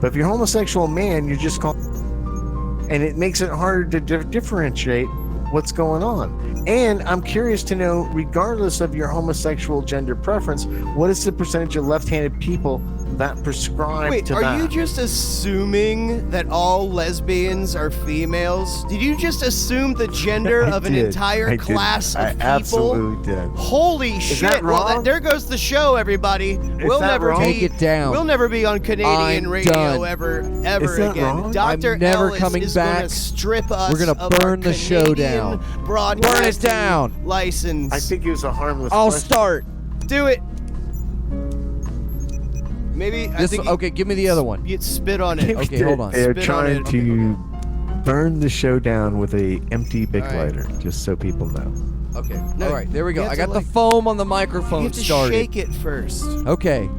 But if you're a homosexual man, you're just called. And it makes it harder to differentiate what's going on. And I'm curious to know, regardless of your homosexual gender preference, what is the percentage of left-handed people that prescribe Wait, to are that? you just assuming that all lesbians are females? Did you just assume the gender I of an did. entire I did. class of I people? absolutely did. Holy Is shit! that Well, wrong? there goes the show, everybody. We'll that never wrong? be. Take it down. We'll never be on Canadian I'm radio done. ever Is that again. wrong? Dr. I'm never Ellis coming is back. gonna strip us. We're gonna of our burn the show Canadian down. broadcasting Burn it down. License. I think it was a harmless I'll question. start. Do it. Maybe I This think okay, give me the other one. you spit on it. Okay, hold on. They're Spit on trying it. to burn the show down with a empty big All right. lighter, just so people know. Okay. No, All right, there we you go. have I to, got the like- foam on the You microphone have to started. shake it first. Okay.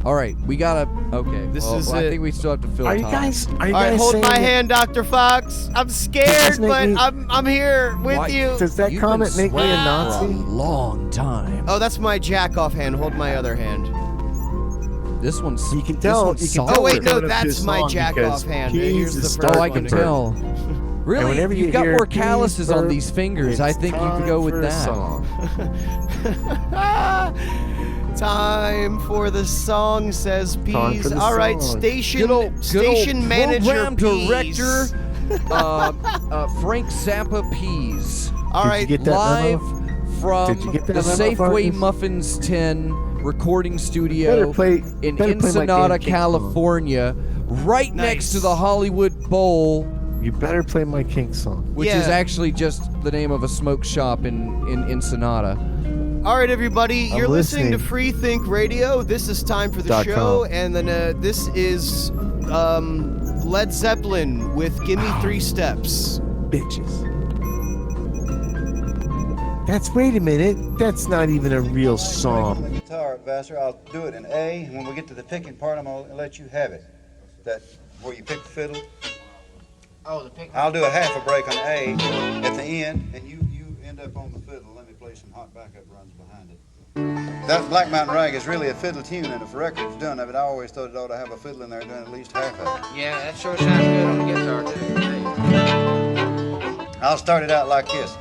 All right, we gotta. Okay. This well, is I it. think we still have to fill Are you time. guys? Are you All right, guys hold saying my that- hand, Dr. Fox. I'm Does scared, this make but me- I'm here with Why- you. Does that You've comment been make me a sweating Nazi? for a long time. Oh, that's my jack-off hand. Hold my other hand. This one's. You can this tell. one's You can solid. tell Oh, wait, we're no, coming up to that's a my song jack-off because hand. Peas Here's is the starting first Oh, I one. can to burn. tell. And Really? whenever You've you got hear more Peas calluses on burp, these fingers. it's I think you time could go with for a that. song. Time for the song, says Time Peas. for the All right, song. station Good old manager program Peas. director, Frank Zappa Peas. All Did right, you get that Live memo? from Did you get that the memo, Safeway Farkas? Muffins 10 recording Better studio play- in better play my Ensenada, damn King song. California, right next to Nice. the Hollywood Bowl, You better play my King song. which is Yeah. actually just the name of a smoke shop in Ensenada. All right, everybody, I'm you're listening to listening. Free Think Radio. This is time for the .com. show, and then this is Led Zeppelin with "Gimme 3 Steps." Bitches. Wait a minute. That's not even a real On song. the guitar, Vassar, I'll do it in A, and when we get to the picking part, I'm gonna let you have it. That where you pick the fiddle. Oh, the pick. I'll do a half a break on A at the end, and you end up on the fiddle. Let me play some hot backup runs behind it. That Black Mountain Rag is really a fiddle tune, and if a record's done of it, I always thought it ought to have a fiddle in there doing at least half of it. Yeah, that sure sounds good on the guitar too. I'll start it out like this.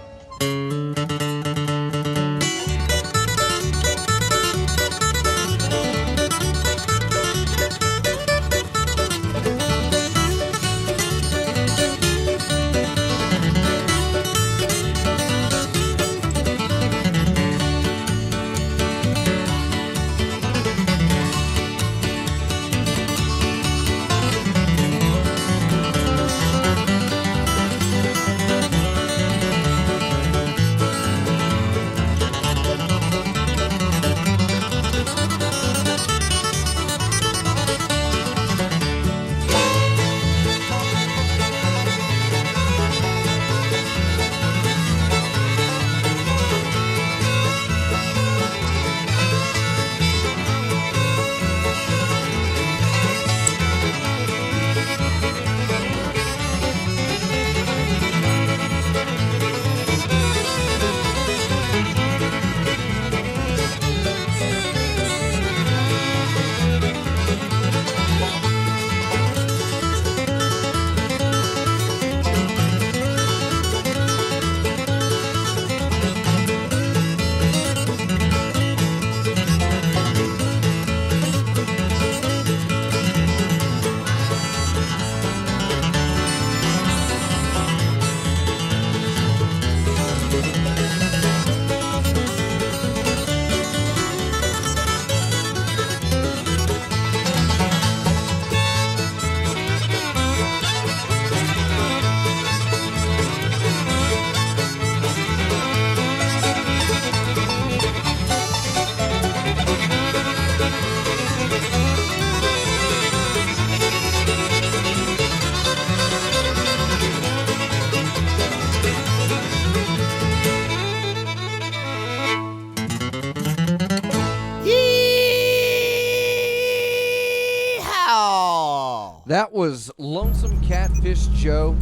That was Lonesome Catfish Joe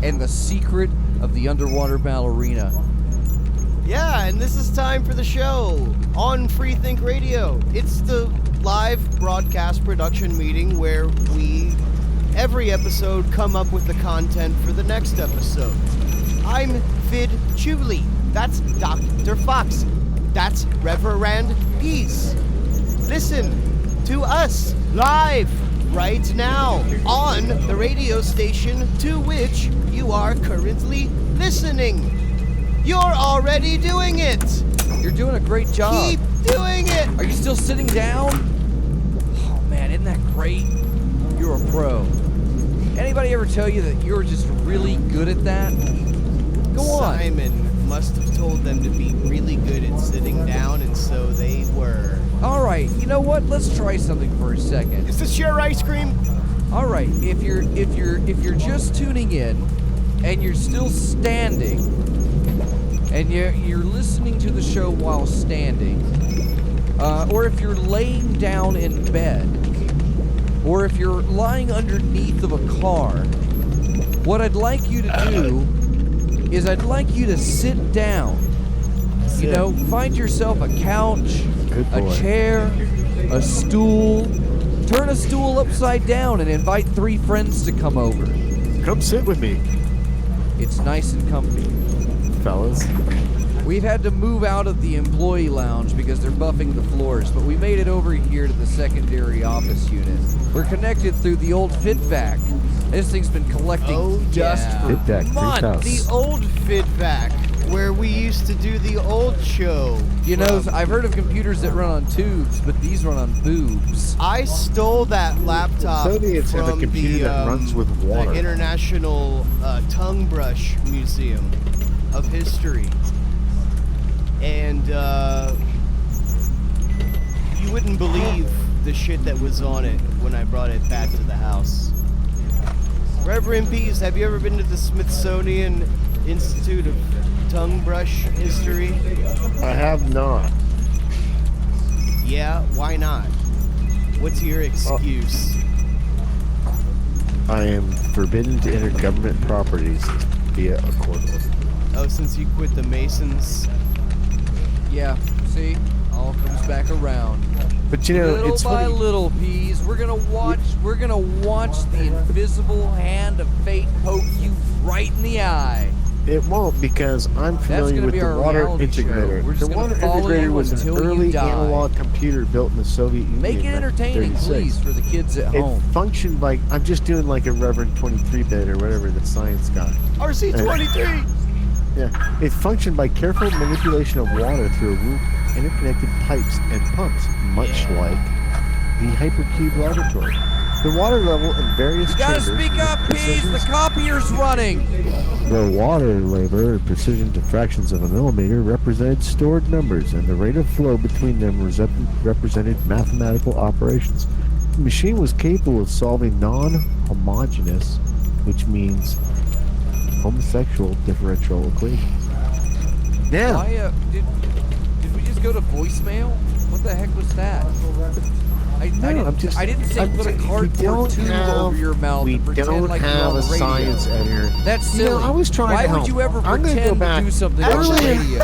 and the Secret of the Underwater Ballerina. Yeah, and this is time for the show on Freethink Radio. It's the live broadcast production meeting where we, every episode, come up with the content for the next episode. I'm Fidd Chuli. That's Doktor Faux. That's Reverend Peace. Listen to us live right now on the radio station to which you are currently listening. You're already doing it. You're doing a great job. Keep doing it. Are you still sitting down? Oh man, isn't that great? You're a pro. Anybody ever tell you that you're just really good at that? Go on. Simon must have told them to be really good at sitting down, and so they were. All right, you know what? Let's try something for a second. Is this your ice cream? All right, if you're just tuning in, and you're still standing, and you're listening to the show while standing, or if you're laying down in bed, or if you're lying underneath of a car, what I'd like you to do is I'd like you to sit down. You know, find yourself a couch, a chair, a stool. Turn a stool upside down and invite 3 friends to come over. Come sit with me. It's nice and comfy. Fellas. We've had to move out of the employee lounge because they're buffing the floors, but we made it over here to the secondary office unit. We're connected through the old feedback. This thing's been collecting dust for months. The old feedback, where we used to do the old show. You know, I've heard of computers that run on tubes, but these run on boobs. I stole that laptop So it's from a computer that runs with water. the International Tongue Brush Museum of History. And you wouldn't believe the shit that was on it when I brought it back to the house. Reverend Peace, have you ever been to the Smithsonian Institute of Tongue Brush History? I have not. Yeah, why not? What's your excuse? I am forbidden to enter government properties via a court order. Oh, since you quit the Masons? Yeah, see? All comes back around. But you know, little it's by funny. little, Peas, we're gonna watch the invisible hand of fate poke you right in the eye. It won't, because I'm familiar gonna with be the our water reality show. integrator. We're just The gonna water follow integrator you was an until you early die. analog computer built in the Soviet Union. Make it in entertaining, 1936. please, for the kids at home. It functioned like, I'm just doing like a Reverend 23 bit or whatever the science guy. RC23! Yeah, it functioned by careful manipulation of water through a room of interconnected pipes and pumps, much like the Hypercube laboratory. The water level in various You gotta chambers. speak up, Peas, the copier's running! The water labor and precision to fractions of a millimeter represented stored numbers, and the rate of flow between them represented mathematical operations. The machine was capable of solving non-homogeneous, which means homosexual differential equations. Now, Why, did we just go to voicemail? What the heck was that? I didn't say put a cardboard tube over your mouth and pretend like you're on the radio. Science editor. That's silly. You know, I was trying Why to would help. you ever I'm gonna pretend go back. to do something on the radio?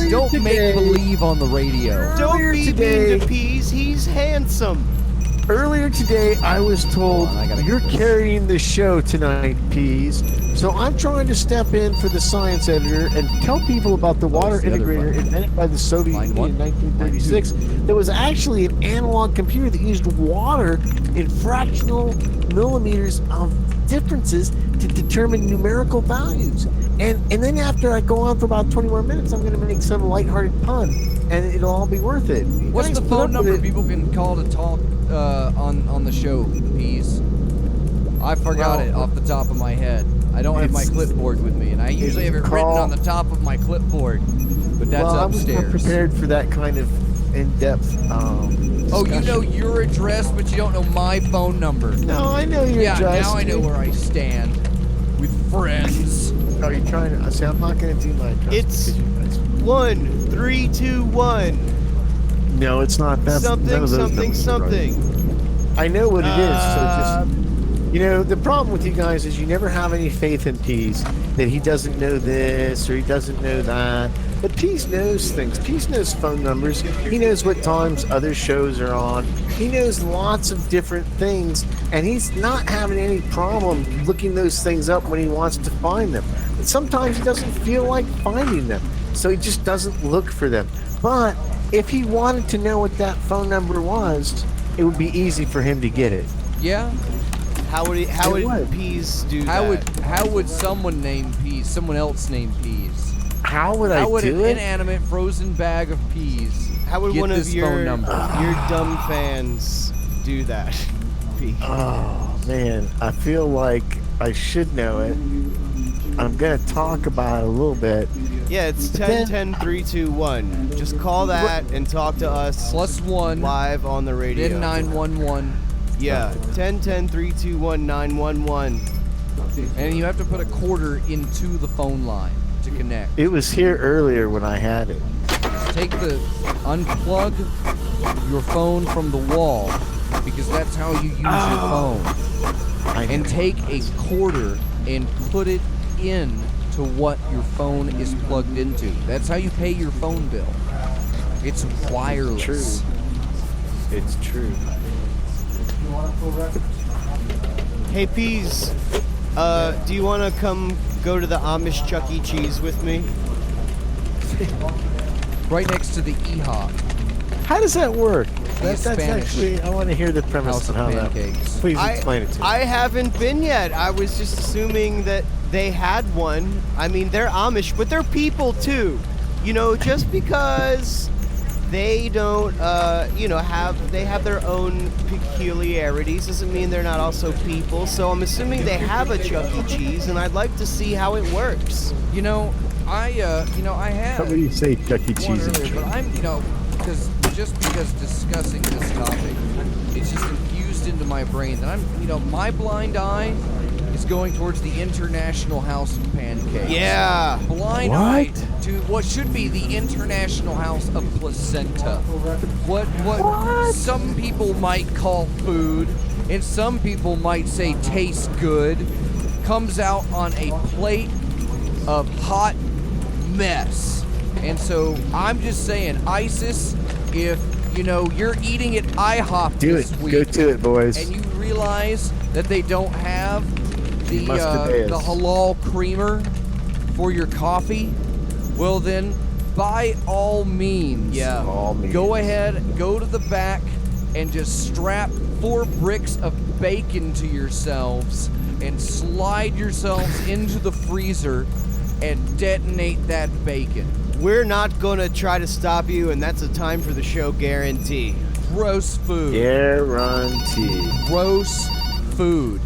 Don't make believe on the radio. Don't be mean to Peas, he's handsome. Earlier today, I was told you're carrying the show tonight, Peas. So I'm trying to step in for the science editor and tell people about the water integrator invented by the Soviet Union in 1936. There was actually an analog computer that used water in fractional millimeters of differences to determine numerical values. And then after I go on for about 20 more minutes, I'm going to make some lighthearted pun, and it'll all be worth it. What's the phone number people can call to talk on the show, Peas? I forgot it off the top of my head. I don't have my clipboard with me, and I usually have it written on the top of my clipboard, but that's I was upstairs. not prepared for that kind of in-depth Oh, you know your address, but you don't know my phone number. No, I know your address. Yeah, now I know where I stand with friends. Are you trying to? See, I'm not going to do my address. It's 1321. No, it's not. That's none Something, of those something, numbers are right. something. I know what it is, so just You know, the problem with you guys is you never have any faith in Pease that he doesn't know this or he doesn't know that. But Pease knows things. Pease knows phone numbers. He knows what times other shows are on. He knows lots of different things, and he's not having any problem looking those things up when he wants to find them. But sometimes he doesn't feel like finding them, so he just doesn't look for them. But if he wanted to know what that phone number was, it would be easy for him to get it. Yeah. How would Pease do that? How would someone named Pease, someone else named Pease? How would How would do an it? inanimate frozen bag of peas How would get one this of your phone number? dumb fans do that? Pease. Oh, man. I feel like I should know it. I'm going to talk about it a little bit. Yeah, it's 10-10-3-2-1. Just call that and talk to us. +1 live on the radio. Then 911. Yeah, 10-10-3-2-1-911. And you have to put a quarter into the phone line to connect. It was here earlier when I had it. Unplug your phone from the wall, because that's how you use your phone. And take a quarter and put it in to what your phone is plugged into. That's how you pay your phone bill. It's wireless. It's true. Hey, Pease, do you want to come go to the Amish Chuck E. Cheese with me? Right next to the EHOP. How does that work? That's Spanish actually, I want to hear the premise House of of how that. Pancakes. Please explain it to me. I haven't been yet. I was just assuming that they had one. I mean, they're Amish, but they're people too. You know, just because they don't, they have their own peculiarities doesn't mean they're not also people. So I'm assuming they have a Chuck E. Cheese, and I'd like to see how it works. You know, I have. How do you say Chuck E. one Cheese? earlier, but I'm, because discussing this topic, it's just infused into my brain that I'm, my blind eye is going towards the International House of Pancakes. Yeah. Blind eye to what should be the International House of Placenta. What some people might call food, and some people might say tastes good, comes out on a plate of hot mess. And so I'm just saying, ISIS, if you're eating at IHOP this week, go to it, boys. and you realize that they don't have the halal creamer for your coffee, well then, by all means, go ahead, go to the back, and just strap 4 bricks of bacon to yourselves and slide yourselves into the freezer and detonate that bacon. We're not going to try to stop you, and that's a time for the show guarantee. Gross food. Guarantee. Gross food.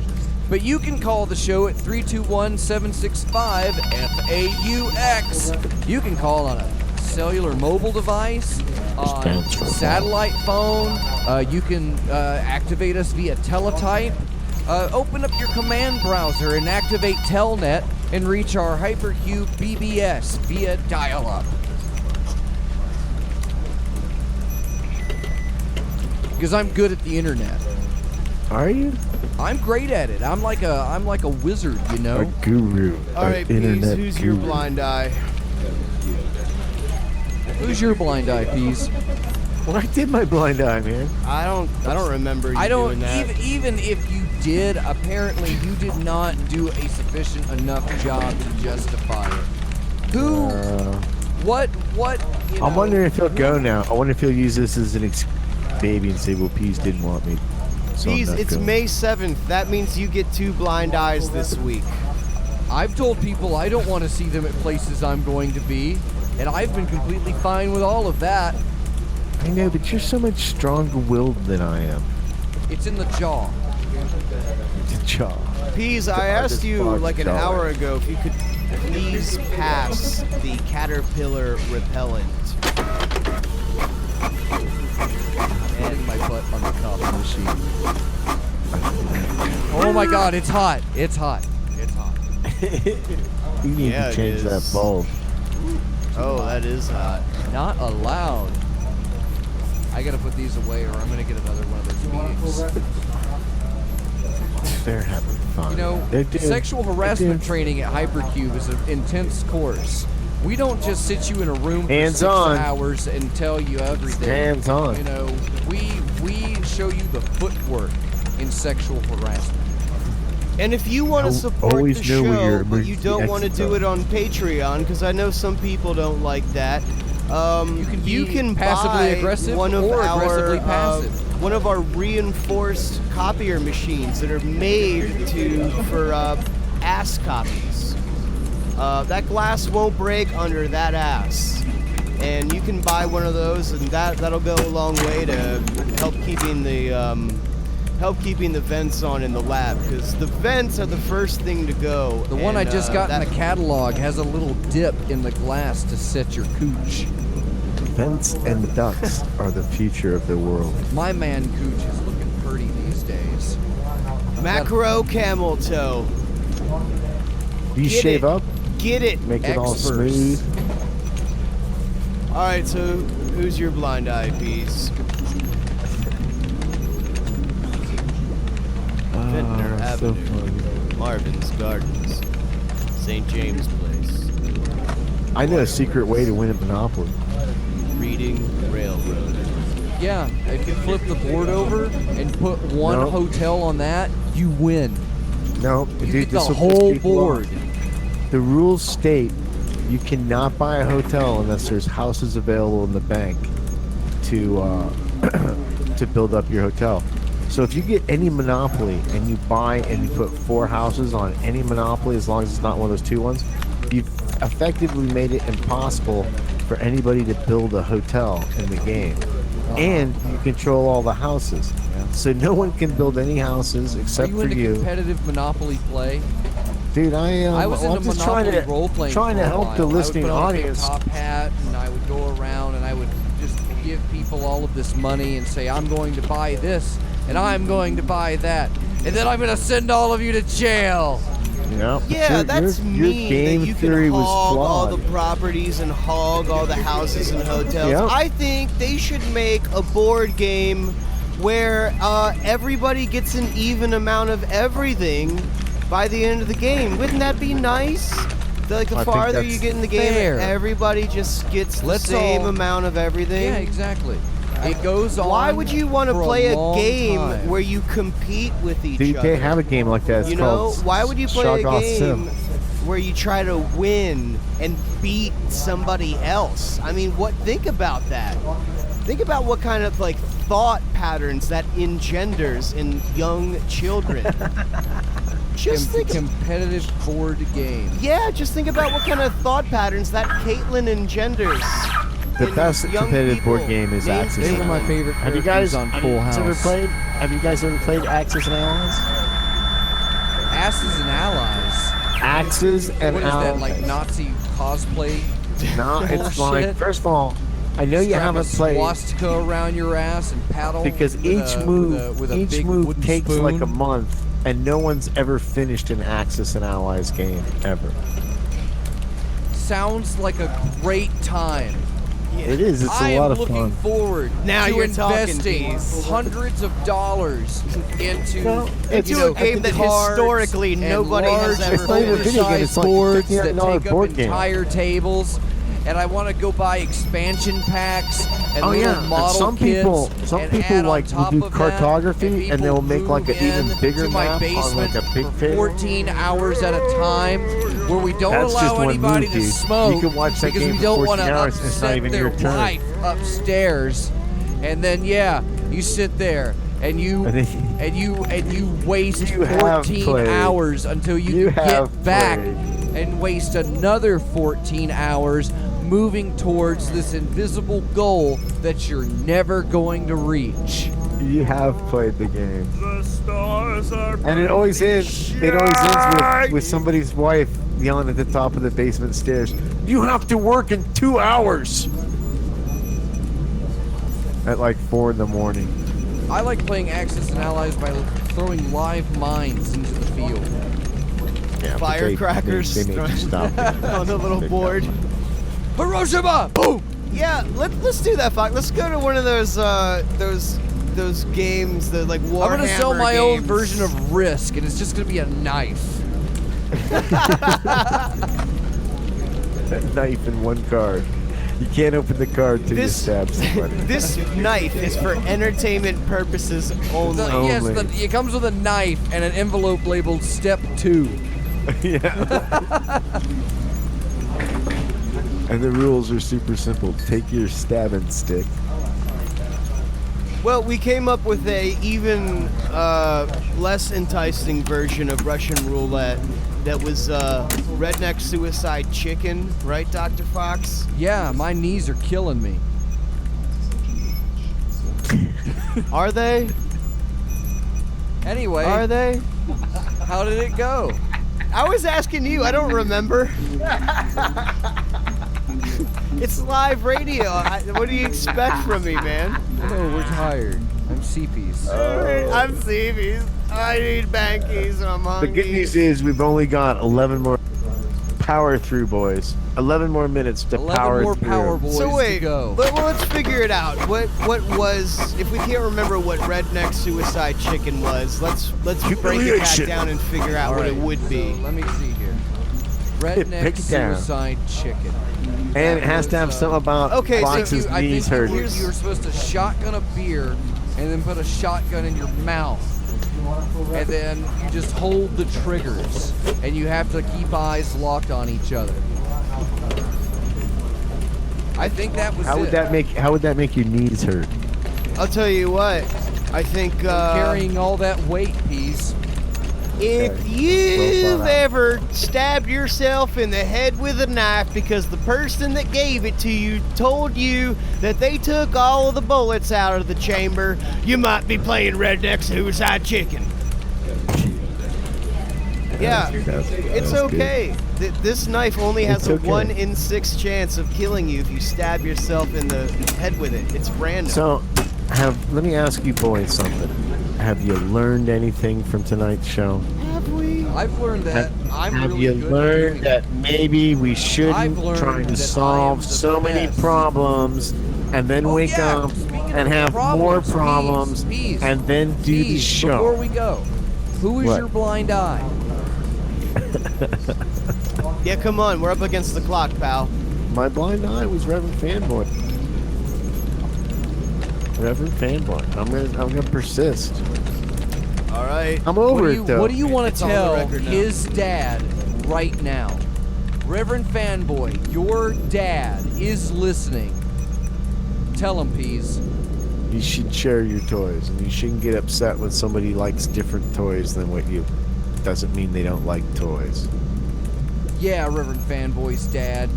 But you can call the show at 321-765-FAUX. You can call on a cellular mobile device, on satellite phone. You can activate us via teletype. Open up your command browser and activate Telnet and reach our Hypercube BBS via dial-up. Because I'm good at the internet. Are you? I'm great at it. I'm like a wizard, A guru. All right, Pease, who's your blind eye? Who's your blind eye, Pease? Well, I did my blind eye, man. I don't remember you doing that. Even if you did, apparently you did not do a sufficient enough job to justify it. What? I'm wondering if he'll go now. I wonder if he'll use this as an baby and say, well, Pease didn't want me. So Pease, it's May 7th. That means you get 2 blind eyes this week. I've told people I don't want to see them at places I'm going to be, and I've been completely fine with all of that. I know, but you're so much stronger-willed than I am. It's in the jaw. The jaw. Pease, I asked you like an hour ago if you could please pass the caterpillar repellent. And my butt on the coffee machine. Oh my god, it's hot. It's hot. It's hot. You need to change that bulb. Oh, that is hot. Not allowed. I gotta put these away or I'm gonna get another one of those meetings. They're having fun. You know, sexual harassment training at Hypercube is an intense course. We don't just sit you in a room for 6 hours and tell you everything. Hands on. You know, we show you the footwork in sexual harassment. And if you want to support the show, but you don't want to do it on Patreon, because I know some people don't like that, you can passively buy aggressive one of or our aggressively passive. One of our reinforced copier machines that are made for ass copies. That glass won't break under that ass, and you can buy one of those, and that'll go a long way to help keeping the vents on in the lab, because the vents are the first thing to go. The one I just got in the catalog has a little dip in the glass to set your cooch. Vents and ducts are the future of the world. My man cooch is looking pretty these days. Macro camel toe. Do you shave up? Get it. Make it all smooth. All right, so who's your blind eye piece? Ventnor Avenue, Marvin's Gardens, St. James Place. I know a secret way to win at Monopoly. Reading Railroad. Yeah, if you flip the board over and put one hotel on that, you win. No, you dude, get the whole board. The rules state you cannot buy a hotel unless there's houses available in the bank to to build up your hotel. So if you get any Monopoly and you buy and you put 4 houses on any Monopoly, as long as it's not one of those 2 ones, you've effectively made it impossible for anybody to build a hotel in the game. And you control all the houses. So no one can build any houses except for you. Are you into competitive Monopoly play? Dude, I was into just Monopoly role-playing trying to help the listening audience. I would put on a top hat and I would go around and I would just give people all of this money and say, I'm going to buy this and I'm going to buy that. And then I'm going to send all of you to jail. Yep. Yeah, that's your mean game that you theory can was hog all flawed. the properties and hog all the houses and hotels. Yep. I think they should make a board game where everybody gets an even amount of everything by the end of the game. Wouldn't that be nice? The farther you get in the game, everybody just gets the same amount of everything. Yeah, exactly. It goes on. Why would you want to play a long game time. where you compete with each Dude, other? they have a game like that. It's You know, called why would you play a Shoggoth game Sim. where you try to win and beat somebody else? I mean, think about that. Think about what kind of thought patterns that engenders in young children. Just think competitive board game. Yeah, just think about what kind of thought patterns that Caitlin engenders. The best competitive board game is Axis. They were my favorite Have you characters guys on Full House. Have you guys ever played Axis and Allies? Asses and Allies. Axis and What is Allies. that, like Nazi cosplay? No, it's like, bullshit? first of all, I know you Strap haven't a played swastika around your ass and paddle because with each a move big wooden takes spoon. like a month, and no one's ever finished an Axis and Allies game ever. Sounds like a great time. It is. It's a lot of I am looking fun. forward Now to you're talking, investing Deez. hundreds of dollars into Into a game that cards historically and nobody has large ever not even a video game, it's like a boards that $59 take up board game. entire tables. And I want to go buy expansion packs and Oh little yeah, and model some kits people and add on like top will do of that, cartography, and they'll make like an move even bigger to my map on basement like a big for table. 14 hours at a time, where we don't That's just allow one anybody move, to dude. smoke You can watch that because game we for don't 14 want to hours, and it's not upset even their your turn. wife upstairs. And then you sit there and you waste 14 hours until you get back and waste another 14 hours moving towards this invisible goal that you're never going to reach. You have played the game. The stars are And it always ends. It always ends with somebody's wife yelling at the top of the basement stairs. You have to work in 2 hours. At like 4 in the morning. I like playing Axis and Allies by throwing live mines into the field. Yeah, Firecrackers They make you stop on the little board. Hiroshima! Boom! Yeah, let's do that, Fox. Let's go to one of those those games, the like Warhammer I'm gonna sell my own games. version of Risk, and it's just gonna be a knife. A knife in one card. You can't open the card till you This- stab somebody. This knife is for entertainment purposes only. Yes, it comes with a knife and an envelope labeled Step 2. Yeah. And the rules are super simple. Take your stabbing stick. Well, we came up with a even less enticing version of Russian roulette that was redneck suicide chicken, right, Dr. Fox? Yeah, my knees are killing me. Are they? Anyway. Are they? How did it go? I was asking you. I don't remember. It's live radio. What do you expect from me, man? Oh, we're tired. I'm CPs. I'm Stevie's. I need bankies and I'm The hungry. good news is we've only got 11 more power through, boys. 11 more minutes to 11 power more through. power boys So wait, to go. let's figure it out. What was, if we can't remember what redneck suicide chicken was, let's break it back Humiliation. down and figure out what it would be. So let me see here. Break Redneck it down. suicide chicken. And it has to have something about Okay, so Fox's I knees think hurting. you were supposed to shotgun a beer and then put a shotgun in your mouth. And then you just hold the triggers. And you have to keep eyes locked on each other. I think that was How would that make your knees hurt? I'll tell you what. I think carrying all that weight, Peas. if you've ever stabbed yourself in the head with a knife because the person that gave it to you told you that they took all of the bullets out of the chamber, you might be playing redneck suicide chicken. Yeah, it's okay. This knife only has It's a okay. 1 in 6 chance of killing you if you stab yourself in the head with it. It's random. So, let me ask you boys something. Have you learned anything from tonight's show? Have we? I've learned that I'm Have really you good at learned doing that maybe we I've shouldn't learned try that I to am solve the so many best. problems and then wake yeah, up speaking and of have more problems, problems Peas, and then do the Peas, show? Before we go, who is What? your blind eye? Yeah, come on. We're up against the clock, pal. My blind eye was Reverend Fanboy. Reverend Fanboy. I'm gonna persist. All right. I'm over What do it you, though. What do you want It's to on the tell record now. his dad right now? Reverend Fanboy, your dad is listening. Tell him, Peas. You should share your toys, and you shouldn't get upset when somebody likes different toys than what you. Doesn't mean they don't like toys. Yeah, Reverend Fanboy's dad,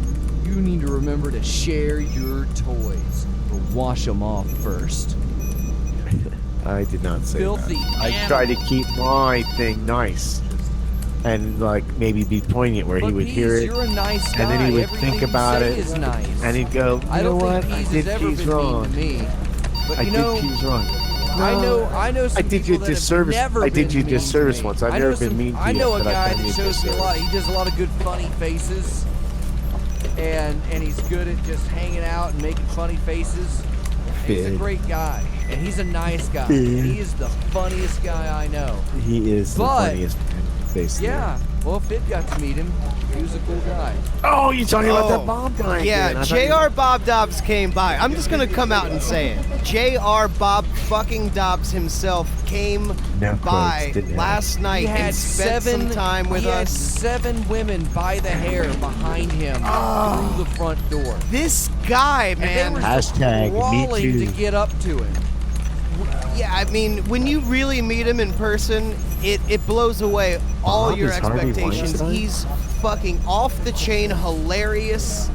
you need to remember to share your toys, but wash them off first. I did not say Filthy that. I try to keep my thing nice, and like maybe be poignant where he But would Peas, hear it, you're a nice guy. and then he would Everything think you about say it, is nice. and he'd go, I "You know don't what? think I Peas did has ever Peas been wrong. mean to me. But I you know, did Peas wrong." I know some I did you people that have disservice. never I did been you mean to disservice me. once. I've I never know been some- mean to I you. know a but I've guy done that you shows me a disservice. lot. He does a lot of good funny faces, and he's good at just hanging out and making funny faces. And he's a Fidd. great guy, and he's a nice guy. Fidd. And he is the funniest guy I know. He is the But- funniest face. Yeah, well, Fidd got to meet him. He was a cool guy. Oh, you're talking about Oh, that Bob guy again. Yeah, I thought you- J.R. Bob Dobbs came by. I'm just gonna come out and say it. J.R. Bob fucking Dobbs himself came No by quotes, didn't last night He had and spent some time with he had us. 7 women by the hair behind him through the front door. This guy, And they man. were just Hashtag me crawling too. to get up to him. Yeah, I mean, when you really meet him in person, it blows away all Bob your is Harvey expectations. Weinstein? He's fucking off the chain hilarious.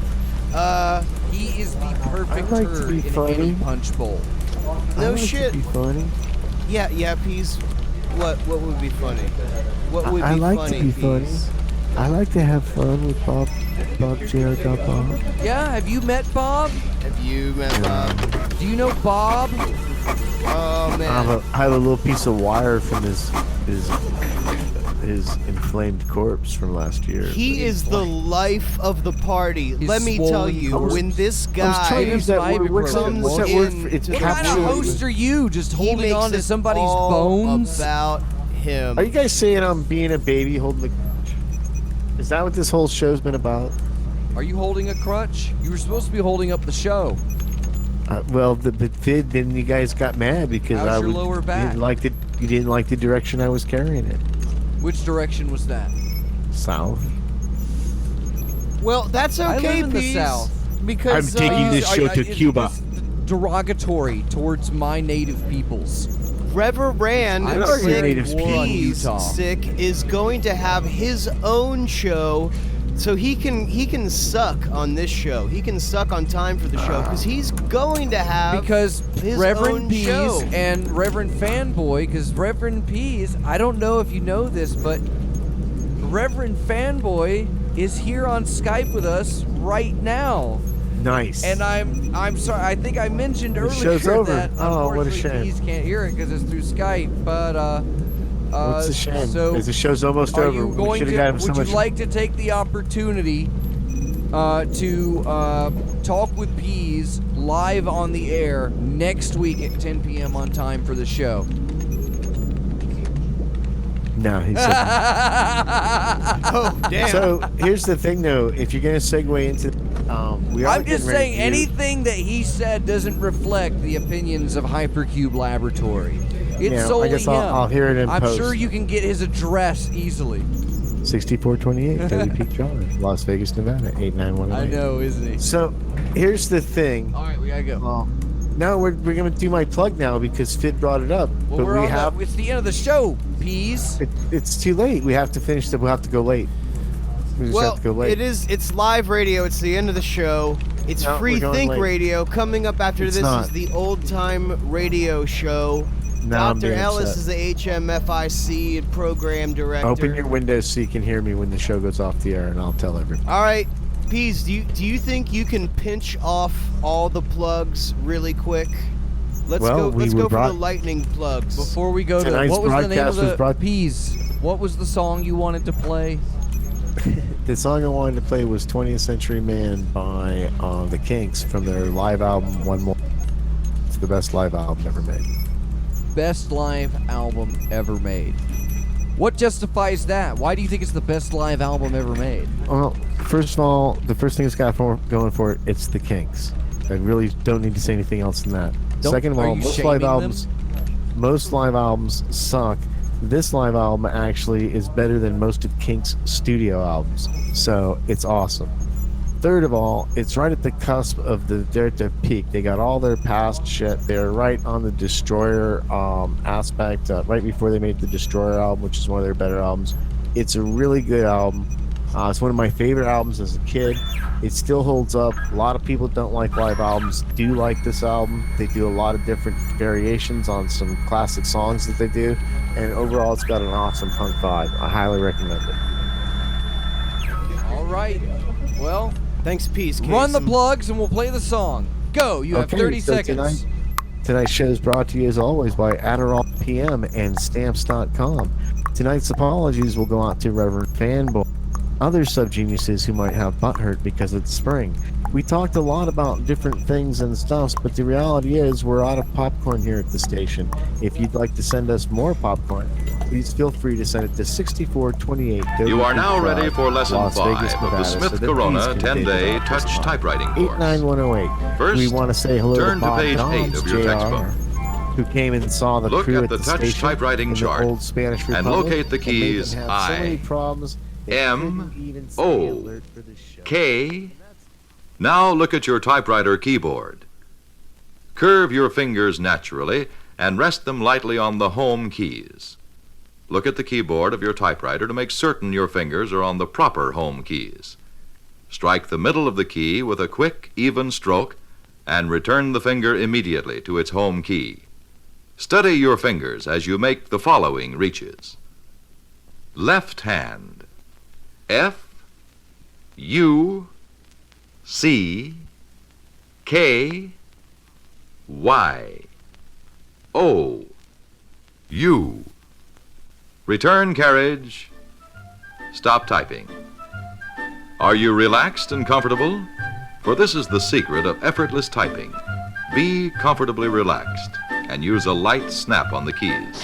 He is the perfect I like to turd be in funny. any punch bowl. I No like to shit. be funny. Yeah, Peas. What would be funny? What would I be like funny, to be funny. Peas? I like to have fun with Bob J.R. Bob. Yeah, have you met Bob? Have you met Bob? Do you know Bob? Oh man. I have a little piece of wire from his his inflamed corpse from last year. He is the life of the party. He's Let me tell swollen you, corpse. when this I was guy trying to use that word. What's that comes word for? It's in, What kind of host are you? Just he holding makes on to it somebody's all bones? about him. Are you guys saying I'm being a baby holding the? Is that what this whole show's been about? Are you holding a crutch? You were supposed to be holding up the show. Well, but then you guys got mad because How's your lower back? You didn't like the direction I was carrying it. Which direction was that? South. Well, that's okay, I live in the Pease, South. because I'm taking this show to Cuba. It's derogatory towards my native peoples. Reverend Rand I'm Sick, war on Pease Utah. Sick is going to have his own show, so he can suck on this show. He can suck on time for the show because he's going to have Because his Reverend own Pease show. and Reverend Fanboy, because Reverend Pease, I don't know if you know this, but Reverend Fanboy is here on Skype with us right now. Nice. And I'm sorry, I think I mentioned earlier show's over. that Oh, what a unfortunately shame. Pease can't hear it because it's through Skype, but What's a shame? So The show's almost are over. you We going should to, have got him so would much. you like to take the opportunity to talk with Pease live on the air next week at 10 p.m. on time for the show? No, he's. Oh, damn. So here's the thing, though. If you're gonna segue into, we are. I'm just saying anything that he said doesn't reflect the opinions of Hypercube Laboratory. It's Yeah, solely I guess him. I'll hear it in I'm post. sure you can get his address easily. 6428 Toby Peak Drive, Las Vegas, Nevada, 89118. I know, isn't he? So here's the thing. All right, we gotta go. No, we're gonna do my plug now because Fidd brought it up. Well, but we're we on have. it's the end of the show, Pease. It's too late. We have to finish. We'll have to go late. We just Well, have to go late. it's live radio. It's the end of the show. It's No, Free we're going Think late. Radio. Coming up after It's this not. is the Old Time Radio Show. Now I'm Dr. being Ellis upset. is the HMFIC program director. Open your windows so you can hear me when the show goes off the air, and I'll tell everybody. All right, Pease, do you think you can pinch off all the plugs really quick? Let's Well, go for the brought- lightning plugs. Before we go to Tonight's what was the name of broadcast was the brought- Pease? What was the song you wanted to play? The song I wanted to play was 20th Century Man by the Kinks from their live album One More. It's the best live album ever made. Best live album ever made. What justifies that? Why do you think it's the best live album ever made? Well, first of all, the first thing it's got going for it, it's the Kinks. I really don't need to say anything else than that. Second of are all, you most shaming live albums suck. This live album actually is better than most of Kinks' studio albums, so it's awesome. Third of all, it's right at the cusp of they're at their peak. They got all their past shit. They're right on the Destroyer aspect, right before they made the Destroyer album, which is one of their better albums. It's a really good album. It's one of my favorite albums as a kid. It still holds up. A lot of people don't like live albums, do like this album. They do a lot of different variations on some classic songs that they do, and overall it's got an awesome punk vibe. I highly recommend it. All right. Well, thanks, Pease. Run the plugs and we'll play the song. Go. You have 30 so seconds. Tonight's show is brought to you as always by Adderall PM and Stamps.com. Tonight's apologies will go out to Reverend Fanboy, other subgeniuses who might have butt hurt because it's spring. We talked a lot about different things and stuff, but the reality is we're out of popcorn here at the station. If you'd like to send us more popcorn, please feel free to send it to 6428 You are now ready for lesson Las 5 Vegas, of the Nevada, Smith so that Corona please continue 10-day on touch this line. typewriting course. 89108. First, we want to say hello turn to to Bob page 8 Dobbs, of your JR, textbook. who came and saw the Look crew at at the touch station typewriting in chart the old Spanish and Republic locate the and made them keys have so many I, problems they couldn't even stay O, alert for the show. K. Now look at your typewriter keyboard. Curve your fingers naturally and rest them lightly on the home keys. Look at the keyboard of your typewriter to make certain your fingers are on the proper home keys. Strike the middle of the key with a quick, even stroke and return the finger immediately to its home key. Study your fingers as you make the following reaches. Left hand, F, U, C, K, Y, O, U. Return carriage stop typing. Are you relaxed and comfortable? For this is the secret of effortless typing. Be comfortably relaxed and use a light snap on the keys.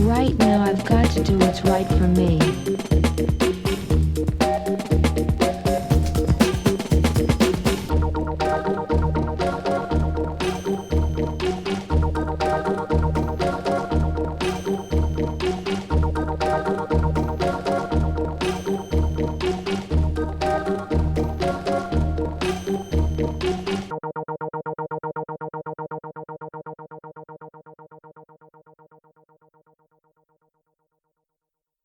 Right now, I've got to do what's right for me.